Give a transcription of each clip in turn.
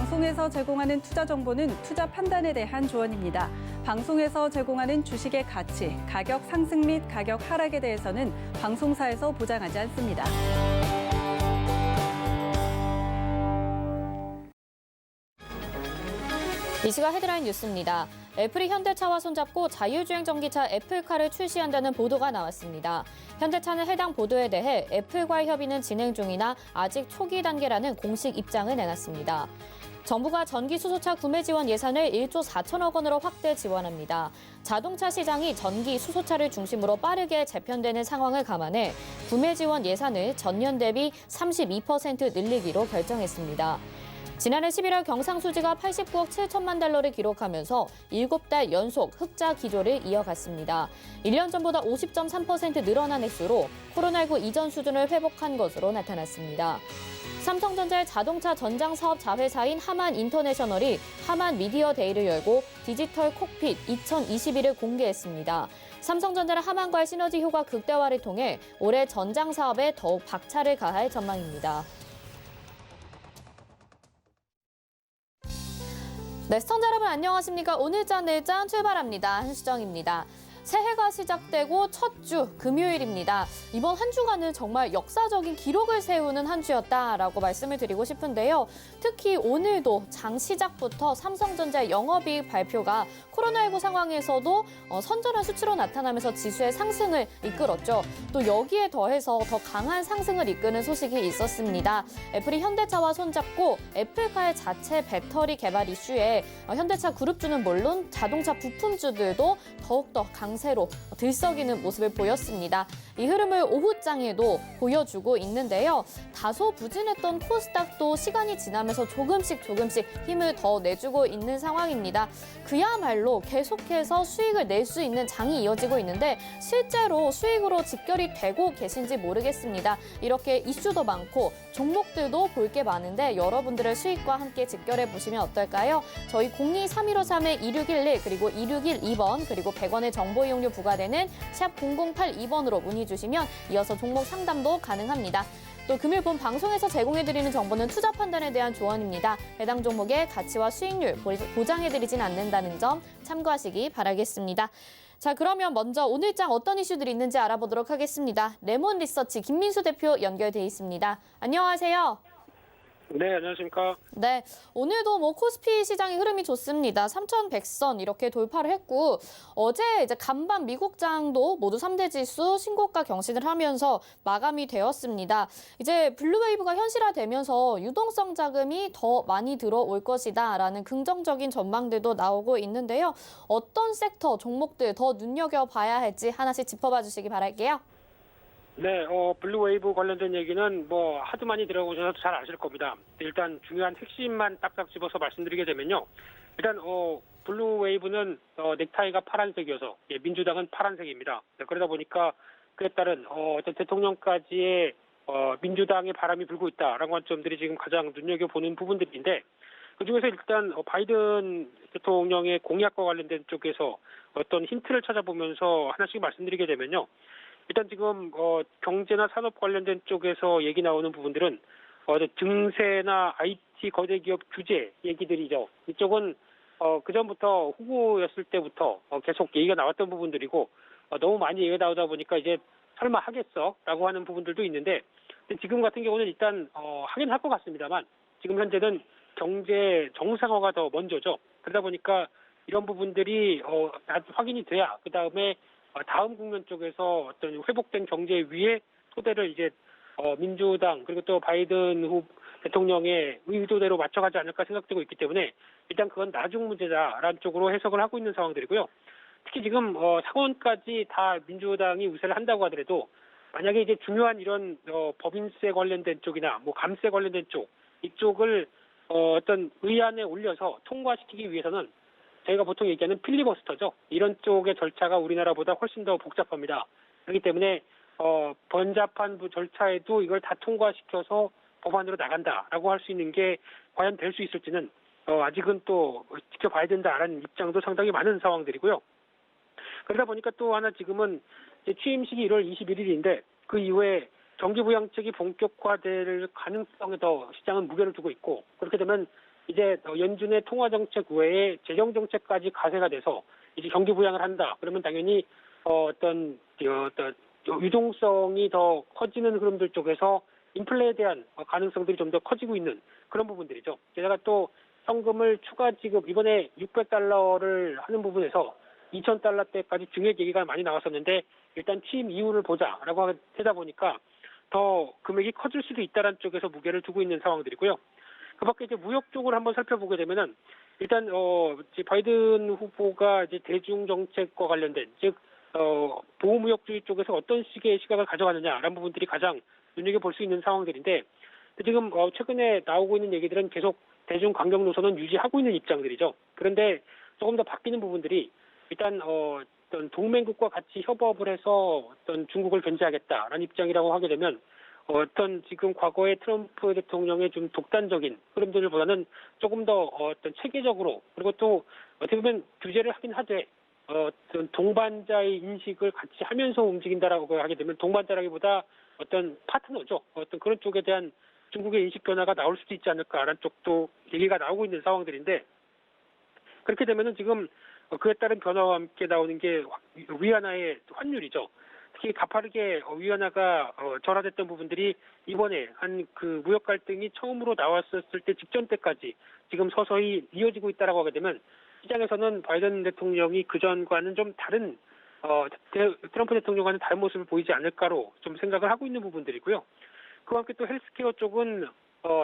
방송에서 제공하는 투자 정보는 투자 판단에 대한 조언입니다. 방송에서 제공하는 주식의 가치, 가격 상승 및 가격 하락에 대해서는 방송사에서 보장하지 않습니다. 이 시각 헤드라인 뉴스입니다. 애플이 현대차와 손잡고 자율주행 전기차 애플카를 출시한다는 보도가 나왔습니다. 현대차는 해당 보도에 대해 애플과의 협의는 진행 중이나 아직 초기 단계라는 공식 입장을 내놨습니다. 정부가 전기 수소차 구매 지원 예산을 1조 4천억 원으로 확대 지원합니다. 자동차 시장이 전기 수소차를 중심으로 빠르게 재편되는 상황을 감안해 구매 지원 예산을 전년 대비 32% 늘리기로 결정했습니다. 지난해 11월 경상수지가 89억 7천만 달러를 기록하면서 7달 연속 흑자 기조를 이어갔습니다. 1년 전보다 50.3% 늘어난 액수로 코로나19 이전 수준을 회복한 것으로 나타났습니다. 삼성전자의 자동차 전장 사업 자회사인 하만 인터내셔널이 하만 미디어 데이를 열고 디지털 콕핏 2021을 공개했습니다. 삼성전자는 하만과의 시너지 효과 극대화를 통해 올해 전장 사업에 더욱 박차를 가할 전망입니다. 네, 시청자 여러분 안녕하십니까? 오늘장 내일장 출발합니다. 한수정입니다. 새해가 시작되고 첫 주 금요일입니다. 이번 한 주간은 정말 역사적인 기록을 세우는 한 주였다라고 말씀을 드리고 싶은데요. 특히 오늘도 장 시작부터 삼성전자의 영업이익 발표가 코로나19 상황에서도 선전한 수치로 나타나면서 지수의 상승을 이끌었죠. 또 여기에 더해서 더 강한 상승을 이끄는 소식이 있었습니다. 애플이 현대차와 손잡고 애플카의 자체 배터리 개발 이슈에 현대차 그룹주는 물론 자동차 부품주들도 더욱더 강세로 들썩이는 모습을 보였습니다. 이 흐름을 오후장에도 보여주고 있는데요. 다소 부진했던 코스닥도 시간이 지나면서 조금씩 힘을 더 내주고 있는 상황입니다. 그야말로 계속해서 수익을 낼 수 있는 장이 이어지고 있는데 실제로 수익으로 직결이 되고 계신지 모르겠습니다. 이렇게 이슈도 많고 종목들도 볼 게 많은데 여러분들의 수익과 함께 직결해 보시면 어떨까요? 저희 02-3153-2611 그리고 2612번 그리고 100원의 정보 이용료 부과되는 샵 0082번으로 문의 주시면 이어서 종목 상담도 가능합니다. 또 금일 본 방송에서 제공해드리는 정보는 투자 판단에 대한 조언입니다. 해당 종목의 가치와 수익률 보장해드리진 않는다는 점 참고하시기 바라겠습니다. 자, 그러면 먼저 오늘장 어떤 이슈들이 있는지 알아보도록 하겠습니다. 레몬 리서치 김민수 대표 연결돼 있습니다. 안녕하세요. 네, 안녕하십니까. 네, 오늘도 코스피 시장의 흐름이 좋습니다. 3,100선 이렇게 돌파를 했고 어제 이제 간밤 미국장도 모두 3대 지수 신고가 경신을 하면서 마감이 되었습니다. 이제 블루웨이브가 현실화되면서 유동성 자금이 더 많이 들어올 것이다라는 긍정적인 전망들도 나오고 있는데요. 어떤 섹터, 종목들 더 눈여겨봐야 할지 하나씩 짚어봐 주시기 바랄게요. 네, 블루웨이브 관련된 얘기는 하도 많이 들어보셔서 잘 아실 겁니다. 일단 중요한 핵심만 딱딱 집어서 말씀드리게 되면요. 일단 블루웨이브는 넥타이가 파란색이어서 민주당은 파란색입니다. 그러다 보니까 그에 따른 어떤 대통령까지의 민주당의 바람이 불고 있다라는 관점들이 지금 가장 눈여겨보는 부분들인데 그중에서 일단 바이든 대통령의 공약과 관련된 쪽에서 어떤 힌트를 찾아보면서 하나씩 말씀드리게 되면요. 일단 지금 경제나 산업 관련된 쪽에서 얘기 나오는 부분들은 증세나 IT 거대 기업 규제 얘기들이죠. 이쪽은 그전부터 후보였을 때부터 계속 얘기가 나왔던 부분들이고 너무 많이 얘기가 나오다 보니까 이제 설마 하겠어라고 하는 부분들도 있는데 지금 같은 경우는 일단 하긴 할 것 같습니다만 지금 현재는 경제 정상화가 더 먼저죠. 그러다 보니까 이런 부분들이 확인이 돼야 그 다음에 다음 국면 쪽에서 어떤 회복된 경제 위에 토대를 이제 민주당 그리고 또 바이든 대통령의 의도대로 맞춰가지 않을까 생각되고 있기 때문에 일단 그건 나중 문제다라는 쪽으로 해석을 하고 있는 상황들이고요. 특히 지금 상원까지 다 민주당이 우세를 한다고 하더라도 만약에 이제 중요한 이런 법인세 관련된 쪽이나 감세 관련된 쪽 이쪽을 어떤 의안에 올려서 통과시키기 위해서는 저희가 보통 얘기하는 필리버스터죠. 이런 쪽의 절차가 우리나라보다 훨씬 더 복잡합니다. 그렇기 때문에 번잡한 절차에도 이걸 다 통과시켜서 법안으로 나간다라고 할 수 있는 게 과연 될 수 있을지는 아직은 또 지켜봐야 된다라는 입장도 상당히 많은 상황들이고요. 그러다 보니까 또 하나 지금은 취임식이 1월 21일인데 그 이후에 정기부양책이 본격화될 가능성에 더 시장은 무게를 두고 있고 그렇게 되면 이제 연준의 통화 정책 외에 재정 정책까지 가세가 돼서 이제 경기 부양을 한다. 그러면 당연히 어떤 유동성이 더 커지는 흐름들 쪽에서 인플레에 대한 가능성들이 좀 더 커지고 있는 그런 부분들이죠. 게다가 또 현금을 추가 지급 이번에 $600를 하는 부분에서 $2,000대까지 증액 얘기가 많이 나왔었는데 일단 취임 이유를 보자라고 하다 보니까 더 금액이 커질 수도 있다는 쪽에서 무게를 두고 있는 상황들이고요. 그밖에 이제 무역 쪽을 한번 살펴보게 되면은 일단 이제 바이든 후보가 이제 대중 정책과 관련된 즉 보호무역주의 쪽에서 어떤 식의 시각을 가져가느냐라는 부분들이 가장 눈여겨볼 수 있는 상황들인데 지금 최근에 나오고 있는 얘기들은 계속 대중 강경 노선은 유지하고 있는 입장들이죠. 그런데 조금 더 바뀌는 부분들이 일단 어떤 동맹국과 같이 협업을 해서 어떤 중국을 견제하겠다라는 입장이라고 하게 되면 어떤 지금 과거의 트럼프 대통령의 좀 독단적인 흐름들보다는 조금 더 어떤 체계적으로 그리고 또 어떻게 보면 규제를 하긴 하되 어떤 동반자의 인식을 같이 하면서 움직인다라고 하게 되면 동반자라기보다 어떤 파트너죠. 어떤 그런 쪽에 대한 중국의 인식 변화가 나올 수도 있지 않을까라는 쪽도 얘기가 나오고 있는 상황들인데 그렇게 되면은 지금 그에 따른 변화와 함께 나오는 게 위안화의 환율이죠. 특히 가파르게 위안화가 절하됐던 부분들이 이번에 한 그 무역 갈등이 처음으로 나왔었을 때 직전 때까지 지금 서서히 이어지고 있다라고 하게 되면 시장에서는 바이든 대통령이 그전과는 좀 다른 트럼프 대통령과는 다른 모습을 보이지 않을까로 좀 생각을 하고 있는 부분들이고요. 그와 함께 또 헬스케어 쪽은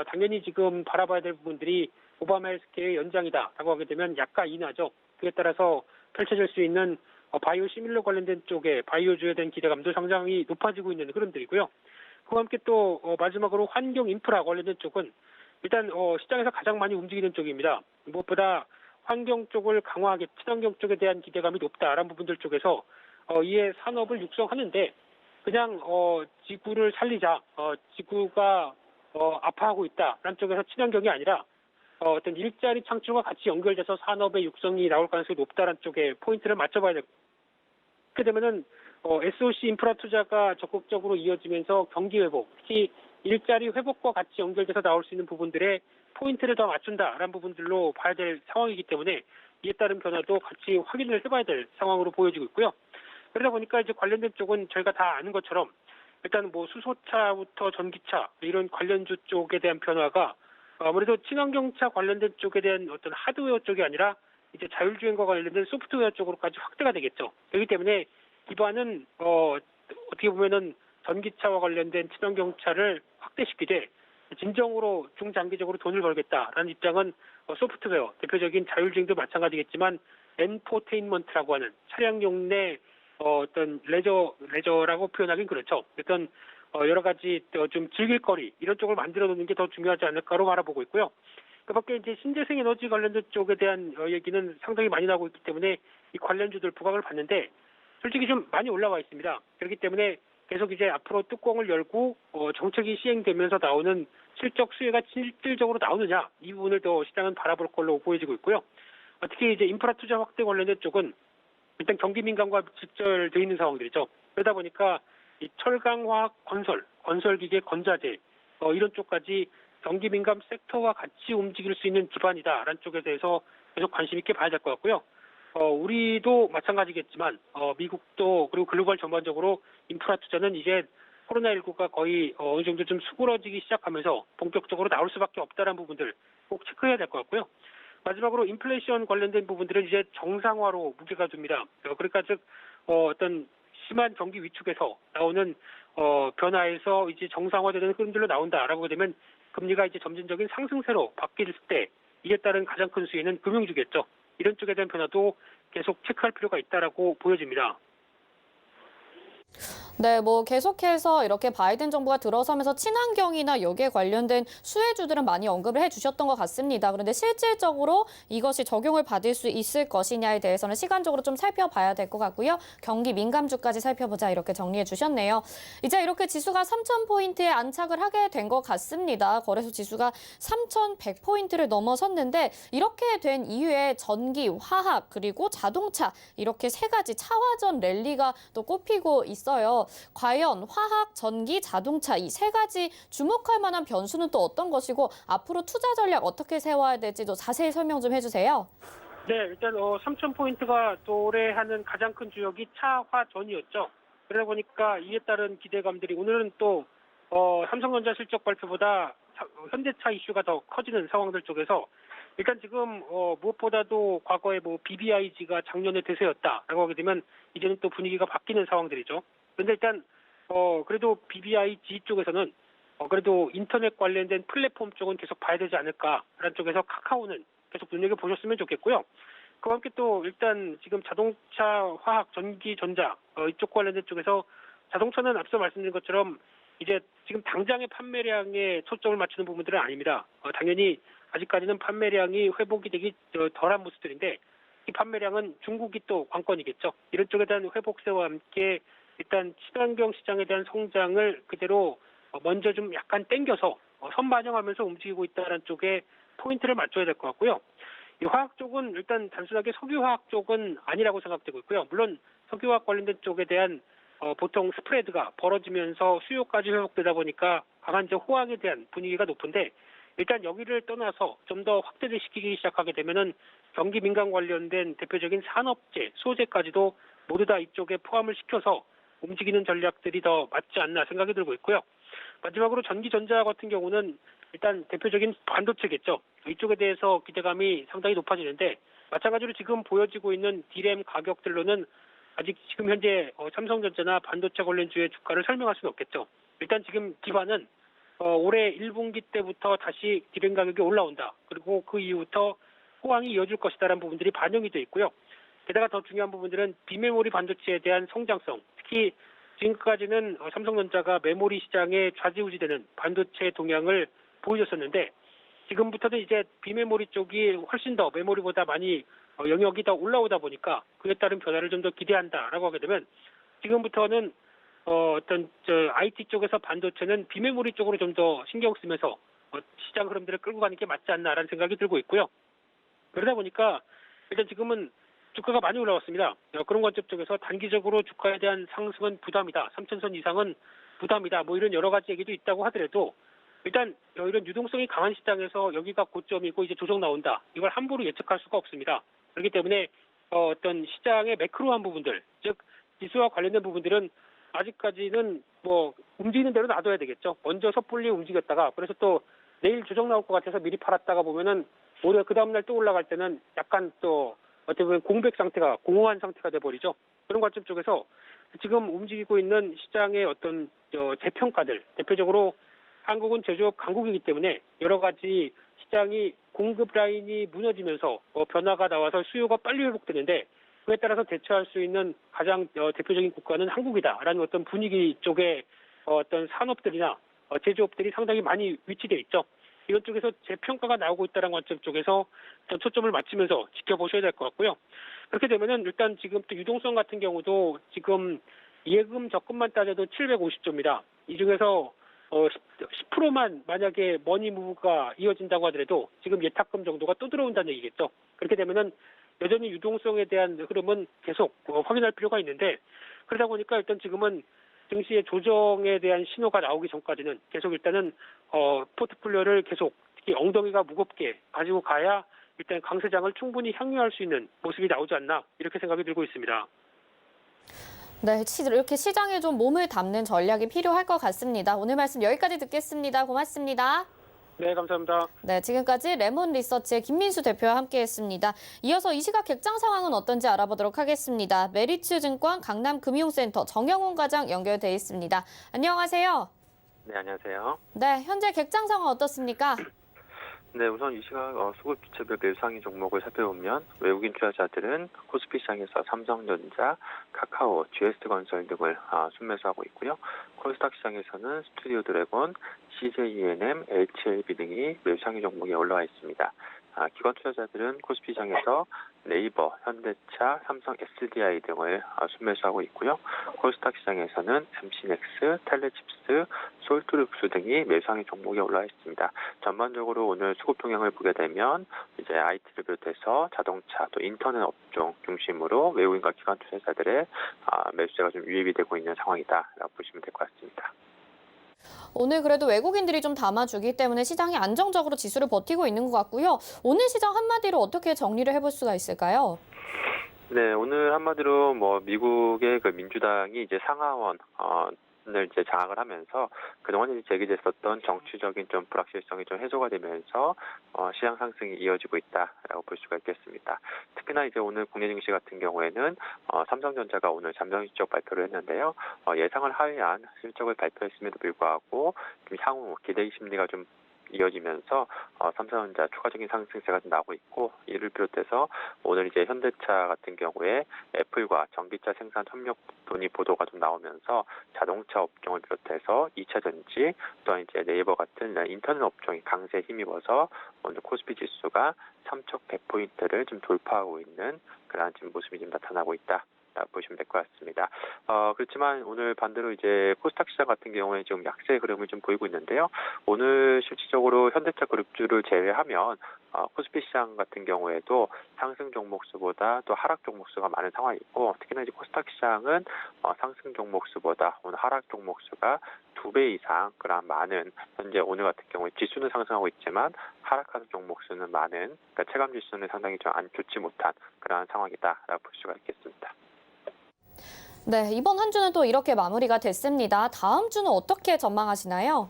당연히 지금 바라봐야 될 부분들이 오바마 헬스케어의 연장이다라고 하게 되면 약가 인하죠. 그에 따라서 펼쳐질 수 있는 바이오 시밀러 관련된 쪽에 바이오주에 대한 기대감도 상당히 높아지고 있는 흐름들이고요. 그와 함께 또 마지막으로 환경 인프라 관련된 쪽은 일단 시장에서 가장 많이 움직이는 쪽입니다. 무엇보다 환경 쪽을 강화하게 친환경 쪽에 대한 기대감이 높다라는 부분들 쪽에서 이에 산업을 육성하는데 그냥 지구를 살리자 지구가 아파하고 있다라는 쪽에서 친환경이 아니라 어떤 일자리 창출과 같이 연결돼서 산업의 육성이 나올 가능성이 높다는 쪽에 포인트를 맞춰봐야 될. 그렇게 되면은 SOC 인프라 투자가 적극적으로 이어지면서 경기 회복, 특히 일자리 회복과 같이 연결돼서 나올 수 있는 부분들에 포인트를 더 맞춘다라는 부분들로 봐야 될 상황이기 때문에 이에 따른 변화도 같이 확인을 해봐야 될 상황으로 보여지고 있고요. 그러다 보니까 이제 관련된 쪽은 저희가 다 아는 것처럼 일단 뭐 수소차부터 전기차 이런 관련주 쪽에 대한 변화가 아무래도 친환경차 관련된 쪽에 대한 어떤 하드웨어 쪽이 아니라 이제 자율주행과 관련된 소프트웨어 쪽으로까지 확대가 되겠죠. 그렇기 때문에 기반은 어떻게 보면은 전기차와 관련된 친환경차를 확대시키되 진정으로 중장기적으로 돈을 벌겠다라는 입장은 소프트웨어 대표적인 자율주행도 마찬가지겠지만 엔포테인먼트라고 하는 차량용 내 어떤 레저라고 표현하긴 그렇죠. 어떤 여러 가지 좀 즐길 거리 이런 쪽을 만들어 놓는 게 더 중요하지 않을까로 바라보고 있고요. 그밖에 이제 신재생 에너지 관련된 쪽에 대한 얘기는 상당히 많이 나오고 있기 때문에 이 관련주들 부각을 봤는데 솔직히 좀 많이 올라와 있습니다. 그렇기 때문에 계속 이제 앞으로 뚜껑을 열고 정책이 시행되면서 나오는 실적 수혜가 실질적으로 나오느냐 이 부분을 더 시장은 바라볼 걸로 보여지고 있고요. 특히 이제 인프라 투자 확대 관련된 쪽은 일단 경기 민감과 직결되어 있는 상황들이죠. 그러다 보니까 이 철강화학 건설기계, 건자재 이런 쪽까지 경기 민감 섹터와 같이 움직일 수 있는 기반이다라는 쪽에 대해서 계속 관심 있게 봐야 될 것 같고요. 우리도 마찬가지겠지만 미국도 그리고 글로벌 전반적으로 인프라 투자는 이제 코로나19가 거의 어느 정도 좀 수그러지기 시작하면서 본격적으로 나올 수밖에 없다는 부분들 꼭 체크해야 될 것 같고요. 마지막으로 인플레이션 관련된 부분들은 이제 정상화로 무게가 둡니다. 그러니까 즉 어떤 심한 경기 위축에서 나오는 변화에서 이제 정상화되는 흐름들로 나온다라고 되면 금리가 이제 점진적인 상승세로 바뀔 때 이에 따른 가장 큰 수혜는 금융주겠죠. 이런 쪽에 대한 변화도 계속 체크할 필요가 있다라고 보여집니다. 네, 뭐 계속해서 이렇게 바이든 정부가 들어서면서 친환경이나 여기에 관련된 수혜주들은 많이 언급을 해주셨던 것 같습니다. 그런데 실질적으로 이것이 적용을 받을 수 있을 것이냐에 대해서는 시간적으로 좀 살펴봐야 될 것 같고요. 경기 민감주까지 살펴보자 이렇게 정리해 주셨네요. 이제 이렇게 지수가 3,000포인트에 안착을 하게 된 것 같습니다. 거래소 지수가 3,100포인트를 넘어섰는데 이렇게 된 이후에 전기, 화학, 그리고 자동차 이렇게 세 가지 차화전 랠리가 또 꼽히고 있습니다. 있어요. 과연 화학, 전기, 자동차 이 세 가지 주목할 만한 변수는 또 어떤 것이고 앞으로 투자 전략 어떻게 세워야 될지도 자세히 설명 좀 해주세요. 네, 일단 3,000포인트가 도래하는 가장 큰 주역이 차, 화, 전이었죠. 그러다 보니까 이에 따른 기대감들이 오늘은 또 삼성전자 실적 발표보다 현대차 이슈가 더 커지는 상황들 쪽에서 일단 지금 무엇보다도 과거에 뭐 BBIG가 작년에 대세였다라고 하게 되면 이제는 또 분위기가 바뀌는 상황들이죠. 그런데 일단 그래도 BBIG 쪽에서는 그래도 인터넷 관련된 플랫폼 쪽은 계속 봐야 되지 않을까라는 쪽에서 카카오는 계속 눈여겨보셨으면 좋겠고요. 그와 함께 또 일단 지금 자동차, 화학, 전기, 전자 이쪽 관련된 쪽에서 자동차는 앞서 말씀드린 것처럼 이제 지금 당장의 판매량에 초점을 맞추는 부분들은 아닙니다. 당연히 아직까지는 판매량이 회복이 되기 덜한 모습들인데 이 판매량은 중국이 또 관건이겠죠. 이런 쪽에 대한 회복세와 함께 일단 친환경 시장에 대한 성장을 그대로 먼저 좀 약간 땡겨서 선반영하면서 움직이고 있다는 쪽에 포인트를 맞춰야 될 것 같고요. 이 화학 쪽은 일단 단순하게 석유화학 쪽은 아니라고 생각되고 있고요. 물론 석유화학 관련된 쪽에 대한 보통 스프레드가 벌어지면서 수요까지 회복되다 보니까 강한 호황에 대한 분위기가 높은데 일단 여기를 떠나서 좀 더 확대를 시키기 시작하게 되면은 경기 민감 관련된 대표적인 산업재, 소재까지도 모두 다 이쪽에 포함을 시켜서 움직이는 전략들이 더 맞지 않나 생각이 들고 있고요. 마지막으로 전기 전자 같은 경우는 일단 대표적인 반도체겠죠. 이쪽에 대해서 기대감이 상당히 높아지는데 마찬가지로 지금 보여지고 있는 D램 가격들로는 아직 지금 현재 삼성전자나 반도체 관련주의 주가를 설명할 수는 없겠죠. 일단 지금 기반은 올해 1분기 때부터 다시 D램 가격이 올라온다. 그리고 그 이후부터 호황이 이어질 것이다라는 부분들이 반영이 돼 있고요. 게다가 더 중요한 부분들은 비메모리 반도체에 대한 성장성, 특히 지금까지는 삼성전자가 메모리 시장에 좌지우지되는 반도체 동향을 보여줬었는데 지금부터는 이제 비메모리 쪽이 훨씬 더 메모리보다 많이 영역이 더 올라오다 보니까 그에 따른 변화를 좀 더 기대한다라고 하게 되면 지금부터는 IT 쪽에서 반도체는 비메모리 쪽으로 좀 더 신경 쓰면서 시장 흐름들을 끌고 가는 게 맞지 않나라는 생각이 들고 있고요. 그러다 보니까 일단 지금은 주가가 많이 올라왔습니다. 그런 관점 쪽에서 단기적으로 주가에 대한 상승은 부담이다. 3,000선 이상은 부담이다. 뭐 이런 여러 가지 얘기도 있다고 하더라도 일단 이런 유동성이 강한 시장에서 여기가 고점이고 이제 조정 나온다. 이걸 함부로 예측할 수가 없습니다. 그렇기 때문에 어떤 시장의 매크로한 부분들, 즉 지수와 관련된 부분들은 아직까지는 뭐 움직이는 대로 놔둬야 되겠죠. 먼저 섣불리 움직였다가 그래서 또 내일 조정 나올 것 같아서 미리 팔았다가 보면은 오히려 그 다음날 또 올라갈 때는 약간 또 어떻게 보면 공백 상태가 공허한 상태가 돼버리죠. 그런 관점 쪽에서 지금 움직이고 있는 시장의 어떤 재평가들, 대표적으로 한국은 제조업 강국이기 때문에 여러 가지 시장이 공급 라인이 무너지면서 변화가 나와서 수요가 빨리 회복되는데 그에 따라서 대처할 수 있는 가장 대표적인 국가는 한국이다라는 어떤 분위기 쪽에 어떤 산업들이나 제조업들이 상당히 많이 위치되어 있죠. 이런 쪽에서 재평가가 나오고 있다는 관점 쪽에서 초점을 맞추면서 지켜보셔야 될 것 같고요. 그렇게 되면은 일단 지금 또 유동성 같은 경우도 지금 예금 적금만 따져도 750조입니다. 이 중에서 10%만 만약에 머니무브가 이어진다고 하더라도 지금 예탁금 정도가 또 들어온다는 얘기겠죠. 그렇게 되면은 여전히 유동성에 대한 흐름은 계속 확인할 필요가 있는데 그러다 보니까 일단 지금은 증시의 조정에 대한 신호가 나오기 전까지는 계속 일단은 포트폴리오를 계속 특히 엉덩이가 무겁게 가지고 가야 일단 강세장을 충분히 향유할 수 있는 모습이 나오지 않나 이렇게 생각이 들고 있습니다. 네, 이렇게 시장에 좀 몸을 담는 전략이 필요할 것 같습니다. 오늘 말씀 여기까지 듣겠습니다. 고맙습니다. 네, 감사합니다. 네, 지금까지 레몬 리서치의 김민수 대표와 함께했습니다. 이어서 이 시각 객장 상황은 어떤지 알아보도록 하겠습니다. 메리츠증권 강남금융센터 정영훈 과장 연결돼 있습니다. 안녕하세요. 네, 안녕하세요. 네, 현재 객장 상황 어떻습니까? 네, 우선 이 시각 수급 주체별 매수상위 종목을 살펴보면 외국인 투자자들은 코스피 시장에서 삼성전자, 카카오, GS건설 등을 순매수하고 있고요. 코스닥 시장에서는 스튜디오 드래곤, CJENM, HLB 등이 매수상위 종목에 올라와 있습니다. 기관 투자자들은 코스피 시장에서 네이버, 현대차, 삼성 SDI 등을 순매수하고 있고요. 코스닥 시장에서는 MC넥스, 텔레칩스, 솔트룩스 등이 매수항의 종목에 올라와 있습니다. 전반적으로 오늘 수급 동향을 보게 되면 이제 IT를 비롯해서 자동차 또 인터넷 업종 중심으로 외국인과 기관 투자자들의 매수세가 좀 유입이 되고 있는 상황이다라고 보시면 될 것 같습니다. 오늘 그래도 외국인들이 좀 담아주기 때문에 시장이 안정적으로 지수를 버티고 있는 것 같고요. 오늘 시장 한마디로 어떻게 정리를 해볼 수가 있을까요? 네, 오늘 한마디로 미국의 그 민주당이 이제 상하원을 이제 장악을 하면서 그동안 이제 제기됐었던 정치적인 좀 불확실성이 좀 해소가 되면서 시장 상승이 이어지고 있다라고 볼 수가 있겠습니다. 특히나 이제 오늘 국내 증시 같은 경우에는 삼성전자가 오늘 잠정 실적 발표를 했는데요. 예상을 하회한 실적을 발표했음에도 불구하고 좀 향후 기대 심리가 좀 이어지면서 삼성전자 추가적인 상승세가 좀 나오고 있고, 이를 비롯해서 오늘 이제 현대차 같은 경우에 애플과 전기차 생산 협력 논의 보도가 좀 나오면서 자동차 업종을 비롯해서 2차 전지 또한 이제 네이버 같은 인터넷 업종이 강세에 힘입어서 오늘 코스피 지수가 3,100포인트를 좀 돌파하고 있는 그러한 지금 모습이 좀 나타나고 있다. 보시면 될 것 같습니다. 그렇지만 오늘 반대로 이제 코스닥 시장 같은 경우에 좀 약세 흐름을 좀 보이고 있는데요. 오늘 실질적으로 현대차 그룹주를 제외하면 코스피 시장 같은 경우에도 상승 종목 수보다 또 하락 종목 수가 많은 상황이고, 특히나 이제 코스닥 시장은 상승 종목 수보다 오늘 하락 종목 수가 2배 이상 그런 많은, 현재 오늘 같은 경우에 지수는 상승하고 있지만 하락하는 종목 수는 많은, 그러니까 체감 지수는 상당히 좀 안 좋지 못한 그러한 상황이다라고 볼 수가 있겠습니다. 네, 이번 한 주는 또 이렇게 마무리가 됐습니다. 다음 주는 어떻게 전망하시나요?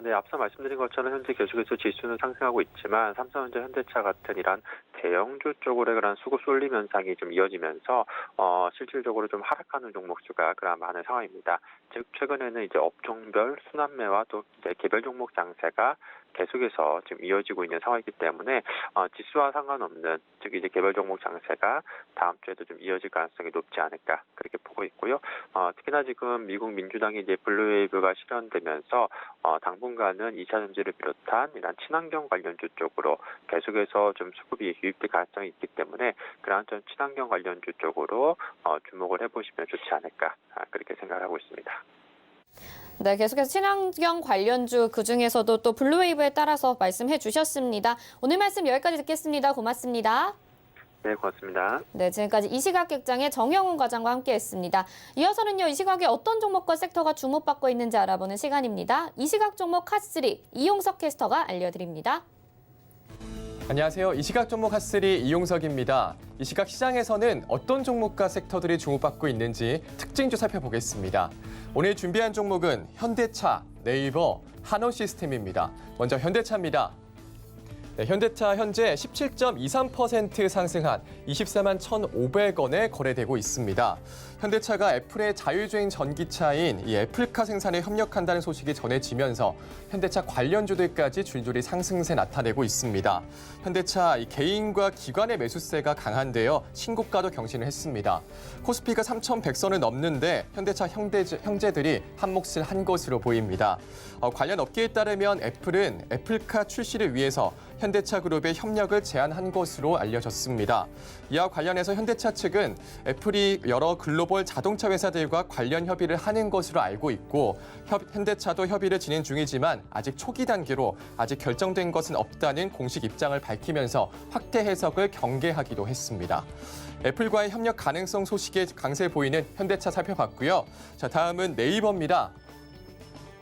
네, 앞서 말씀드린 것처럼 현재 계속해서 지수는 상승하고 있지만 삼성전자, 현대차 같은 이런 대형주 쪽으로의 그런 수급 쏠림 현상이 좀 이어지면서 실질적으로 좀 하락하는 종목 수가 그런 많은 상황입니다. 즉 최근에는 이제 업종별 순환매와 또 이제 개별 종목 장세가 계속해서 지금 이어지고 있는 상황이기 때문에 지수와 상관없는, 즉 이제 개별 종목 장세가 다음 주에도 좀 이어질 가능성이 높지 않을까 그렇게 보고 있고요. 특히나 지금 미국 민주당이 이제 블루웨이브가 실현되면서 당분간은 2차 전지를 비롯한 이런 친환경 관련주 쪽으로 계속해서 좀 수급이 유입될 가능성이 있기 때문에 그러한 좀 친환경 관련주 쪽으로 주목을 해보시면 좋지 않을까 그렇게 생각하고 있습니다. 네, 계속해서 친환경 관련주 그중에서도 또 블루웨이브에 따라서 말씀해 주셨습니다. 오늘 말씀 여기까지 듣겠습니다. 고맙습니다. 네, 고맙습니다. 네, 지금까지 이시각객장의 정영훈 과장과 함께했습니다. 이어서는요, 이 시각에 어떤 종목과 섹터가 주목받고 있는지 알아보는 시간입니다. 이 시각 종목 핫3 이용석 캐스터가 알려드립니다. 안녕하세요. 이 시각 종목 핫3 이용석입니다. 이 시각 시장에서는 어떤 종목과 섹터들이 주목받고 있는지 특징주 살펴보겠습니다. 오늘 준비한 종목은 현대차, 네이버, 한호시스템입니다. 먼저 현대차입니다. 네, 현대차 현재 17.23% 상승한 24만 1,500원에 거래되고 있습니다. 현대차가 애플의 자율주행 전기차인 이 애플카 생산에 협력한다는 소식이 전해지면서 현대차 관련주들까지 줄줄이 상승세 나타내고 있습니다. 현대차 개인과 기관의 매수세가 강한데요. 신고가도 경신을 했습니다. 코스피가 3,100선을 넘는데 현대차 형제들이 한 몫을 한 것으로 보입니다. 관련 업계에 따르면 애플은 애플카 출시를 위해서 현대차 그룹의 협력을 제안한 것으로 알려졌습니다. 이와 관련해서 현대차 측은 애플이 여러 글로벌 자동차 회사들과 관련 협의를 하는 것으로 알고 있고, 현대차도 협의를 진행 중이지만 아직 초기 단계로 아직 결정된 것은 없다는 공식 입장을 밝히면서 확대 해석을 경계하기도 했습니다. 애플과의 협력 가능성 소식에 강세 보이는 현대차 살펴봤고요. 자, 다음은 네이버입니다.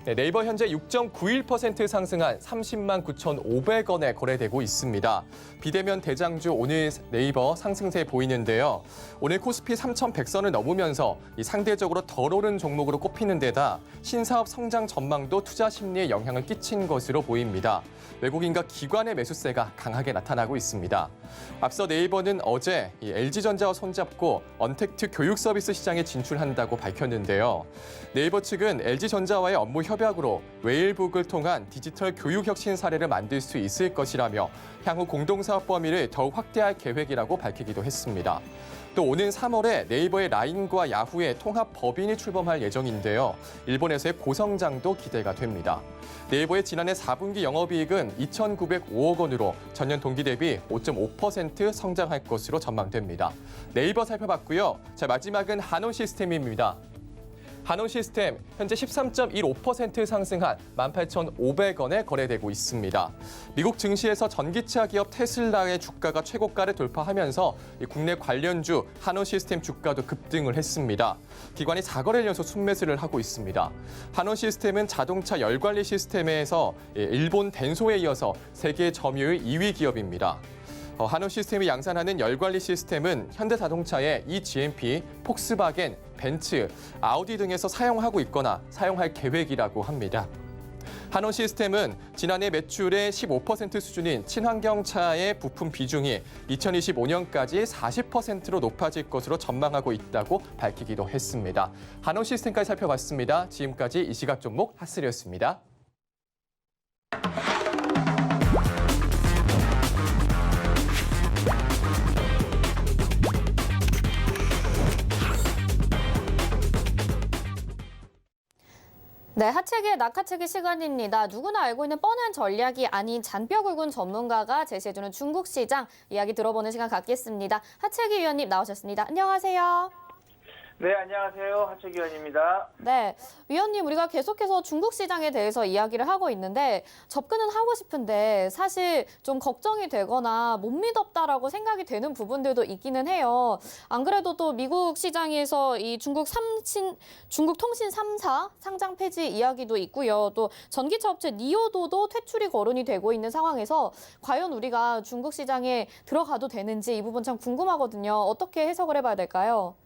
네, 네이버 현재 6.91% 상승한 30만 9,500원에 거래되고 있습니다. 비대면 대장주 오늘 네이버 상승세 보이는데요. 오늘 코스피 3,100선을 넘으면서 상대적으로 덜 오른 종목으로 꼽히는 데다 신사업 성장 전망도 투자 심리에 영향을 끼친 것으로 보입니다. 외국인과 기관의 매수세가 강하게 나타나고 있습니다. 앞서 네이버는 어제 LG전자와 손잡고 언택트 교육 서비스 시장에 진출한다고 밝혔는데요. 네이버 측은 LG전자와의 업무 협약으로 웨일북을 통한 디지털 교육 혁신 사례를 만들 수 있을 것이라며 향후 공동사업 범위를 더욱 확대할 계획이라고 밝히기도 했습니다. 또 오는 3월에 네이버의 라인과 야후의 통합 법인이 출범할 예정인데요. 일본에서의 고성장도 기대가 됩니다. 네이버의 지난해 4분기 영업이익은 2,905억 원으로 전년 동기 대비 5.5% 성장할 것으로 전망됩니다. 네이버 살펴봤고요. 자, 마지막은 한온 시스템입니다. 한온 시스템 현재 13.15% 상승한 18,500원에 거래되고 있습니다. 미국 증시에서 전기차 기업 테슬라의 주가가 최고가를 돌파하면서 국내 관련주 한온 시스템 주가도 급등을 했습니다. 기관이 4거래일 연속 순매수를 하고 있습니다. 한온 시스템은 자동차 열관리 시스템에서 일본 덴소에 이어서 세계 점유율 2위 기업입니다. 한온 시스템이 양산하는 열관리 시스템은 현대자동차의 eGMP, 폭스바겐, 벤츠, 아우디 등에서 사용하고 있거나 사용할 계획이라고 합니다. 한온 시스템은 지난해 매출의 15% 수준인 친환경차의 부품 비중이 2025년까지 40%로 높아질 것으로 전망하고 있다고 밝히기도 했습니다. 한온 시스템까지 살펴봤습니다. 지금까지 이 시각 종목 핫3였습니다. 네, 하체기의 낙하체기 시간입니다. 누구나 알고 있는 뻔한 전략이 아닌 잔뼈 굵은 전문가가 제시해주는 중국 시장 이야기 들어보는 시간 갖겠습니다. 하체기 위원님 나오셨습니다. 안녕하세요. 네, 안녕하세요. 하체기 위원입니다. 네, 위원님 우리가 계속해서 중국 시장에 대해서 이야기를 하고 있는데 접근은 하고 싶은데 사실 좀 걱정이 되거나 못 믿었다라고 생각이 되는 부분들도 있기는 해요. 안 그래도 또 미국 시장에서 이 중국 통신 3사 상장 폐지 이야기도 있고요. 또 전기차 업체 니오도도 퇴출이 거론이 되고 있는 상황에서 과연 우리가 중국 시장에 들어가도 되는지 이 부분 참 궁금하거든요. 어떻게 해석을 해봐야 될까요?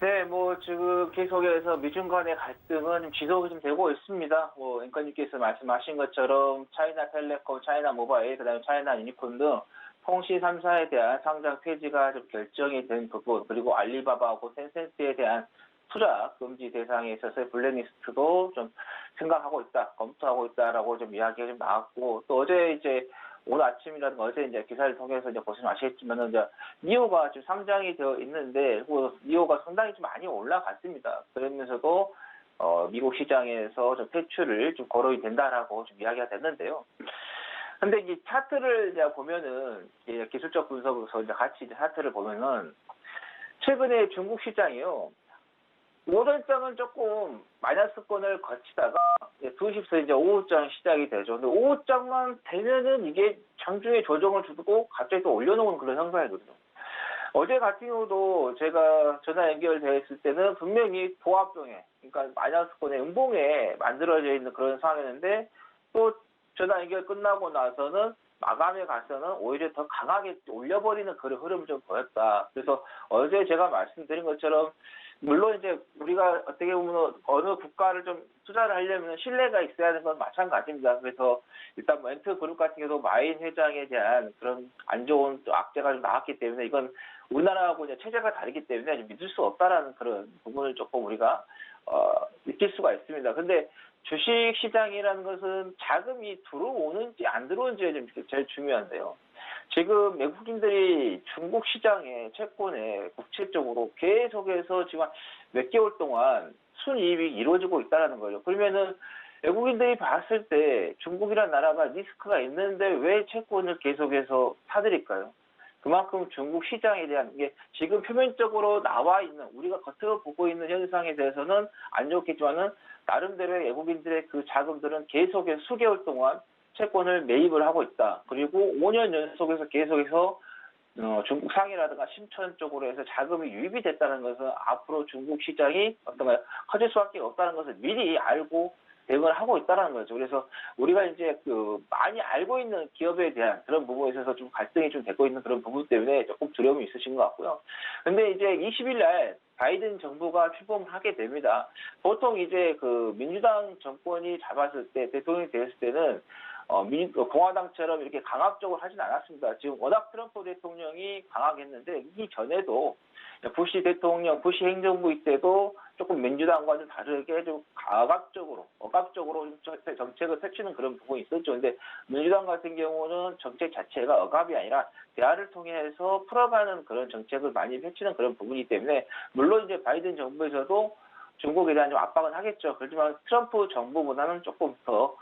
네, 지금 계속해서 미중 간의 갈등은 지속이 좀 되고 있습니다. 앵커님께서 말씀하신 것처럼 차이나텔레콤, 차이나모바일, 그다음에 차이나유니콘 등 통신 3사에 대한 상장 폐지가 좀 결정이 된 부분, 그리고 알리바바하고 텐센트에 대한 투자 금지 대상에 있어서 블랙리스트도 좀 생각하고 있다, 검토하고 있다라고 좀 이야기가 좀 나왔고, 또 어제 오늘 아침이라든가 어제 기사를 통해서 보시면 아시겠지만은 니오가 지금 상장이 되어 있는데, 니오가 상당히 좀 많이 올라갔습니다. 그러면서도 미국 시장에서 좀 퇴출을 좀 거론이 된다라고 좀 이야기가 됐는데요. 근데 이 차트를 보면은 기술적 분석에서 같이 차트를 보면은 최근에 중국 시장이요. 오전장은 조금 마이너스권을 거치다가 2시부터 오후장 시작이 되죠. 근데 오후장만 되면은 이게 장중에 조정을 주고 갑자기 또 올려놓은 그런 현상이거든요. 어제 같은 경우도 제가 전화 연결되어 있을 때는 분명히 보합종에, 그러니까 마이너스권의 음봉에 만들어져 있는 그런 상황이었는데 또 전화 연결 끝나고 나서는 마감에 가서는 오히려 더 강하게 올려버리는 그런 흐름을 좀 보였다. 그래서 어제 제가 말씀드린 것처럼 물론 우리가 어떻게 보면 어느 국가를 좀 투자를 하려면 신뢰가 있어야 하는 건 마찬가지입니다. 그래서 일단 엔트 그룹 같은 경우도 마인 회장에 대한 그런 안 좋은 또 악재가 좀 나왔기 때문에 이건 우리나라하고 체제가 다르기 때문에 믿을 수 없다라는 그런 부분을 조금 우리가 느낄 수가 있습니다. 근데 주식 시장이라는 것은 자금이 들어오는지 안 들어오는지가 좀 제일 중요한데요. 지금 외국인들이 중국 시장의 채권에 국채적으로 계속해서 지금 몇 개월 동안 순이익이 이루어지고 있다는 거죠. 그러면은 외국인들이 봤을 때 중국이라는 나라가 리스크가 있는데 왜 채권을 계속해서 사들일까요? 그만큼 중국 시장에 대한 게 지금 표면적으로 나와 있는 우리가 겉으로 보고 있는 현상에 대해서는 안 좋겠지만은 나름대로의 외국인들의 그 자금들은 계속해서 수개월 동안 채권을 매입을 하고 있다. 그리고 5년 연속해서 계속해서 중국 상해라든가 심천 쪽으로 해서 자금이 유입이 됐다는 것은 앞으로 중국 시장이 커질 수밖에 없다는 것을 미리 알고 대응을 하고 있다는 거죠. 그래서 우리가 많이 알고 있는 기업에 대한 그런 부분에 있어서 좀 갈등이 좀 되고 있는 그런 부분 때문에 조금 두려움이 있으신 것 같고요. 근데 20일 날 바이든 정부가 출범을 하게 됩니다. 보통 민주당 정권이 잡았을 때, 대통령이 되었을 때는 공화당처럼 이렇게 강압적으로 하진 않았습니다. 지금 워낙 트럼프 대통령이 강하겠는데 이전에도 부시 대통령, 부시 행정부 이때도 조금 민주당과 좀 다르게 좀 억압적으로 정책을 펼치는 그런 부분이 있었죠. 근데 민주당 같은 경우는 정책 자체가 억압이 아니라 대화를 통해서 풀어가는 그런 정책을 많이 펼치는 그런 부분이기 때문에 물론 이제 바이든 정부에서도 중국에 대한 좀 압박은 하겠죠. 그렇지만 트럼프 정부보다는 조금 더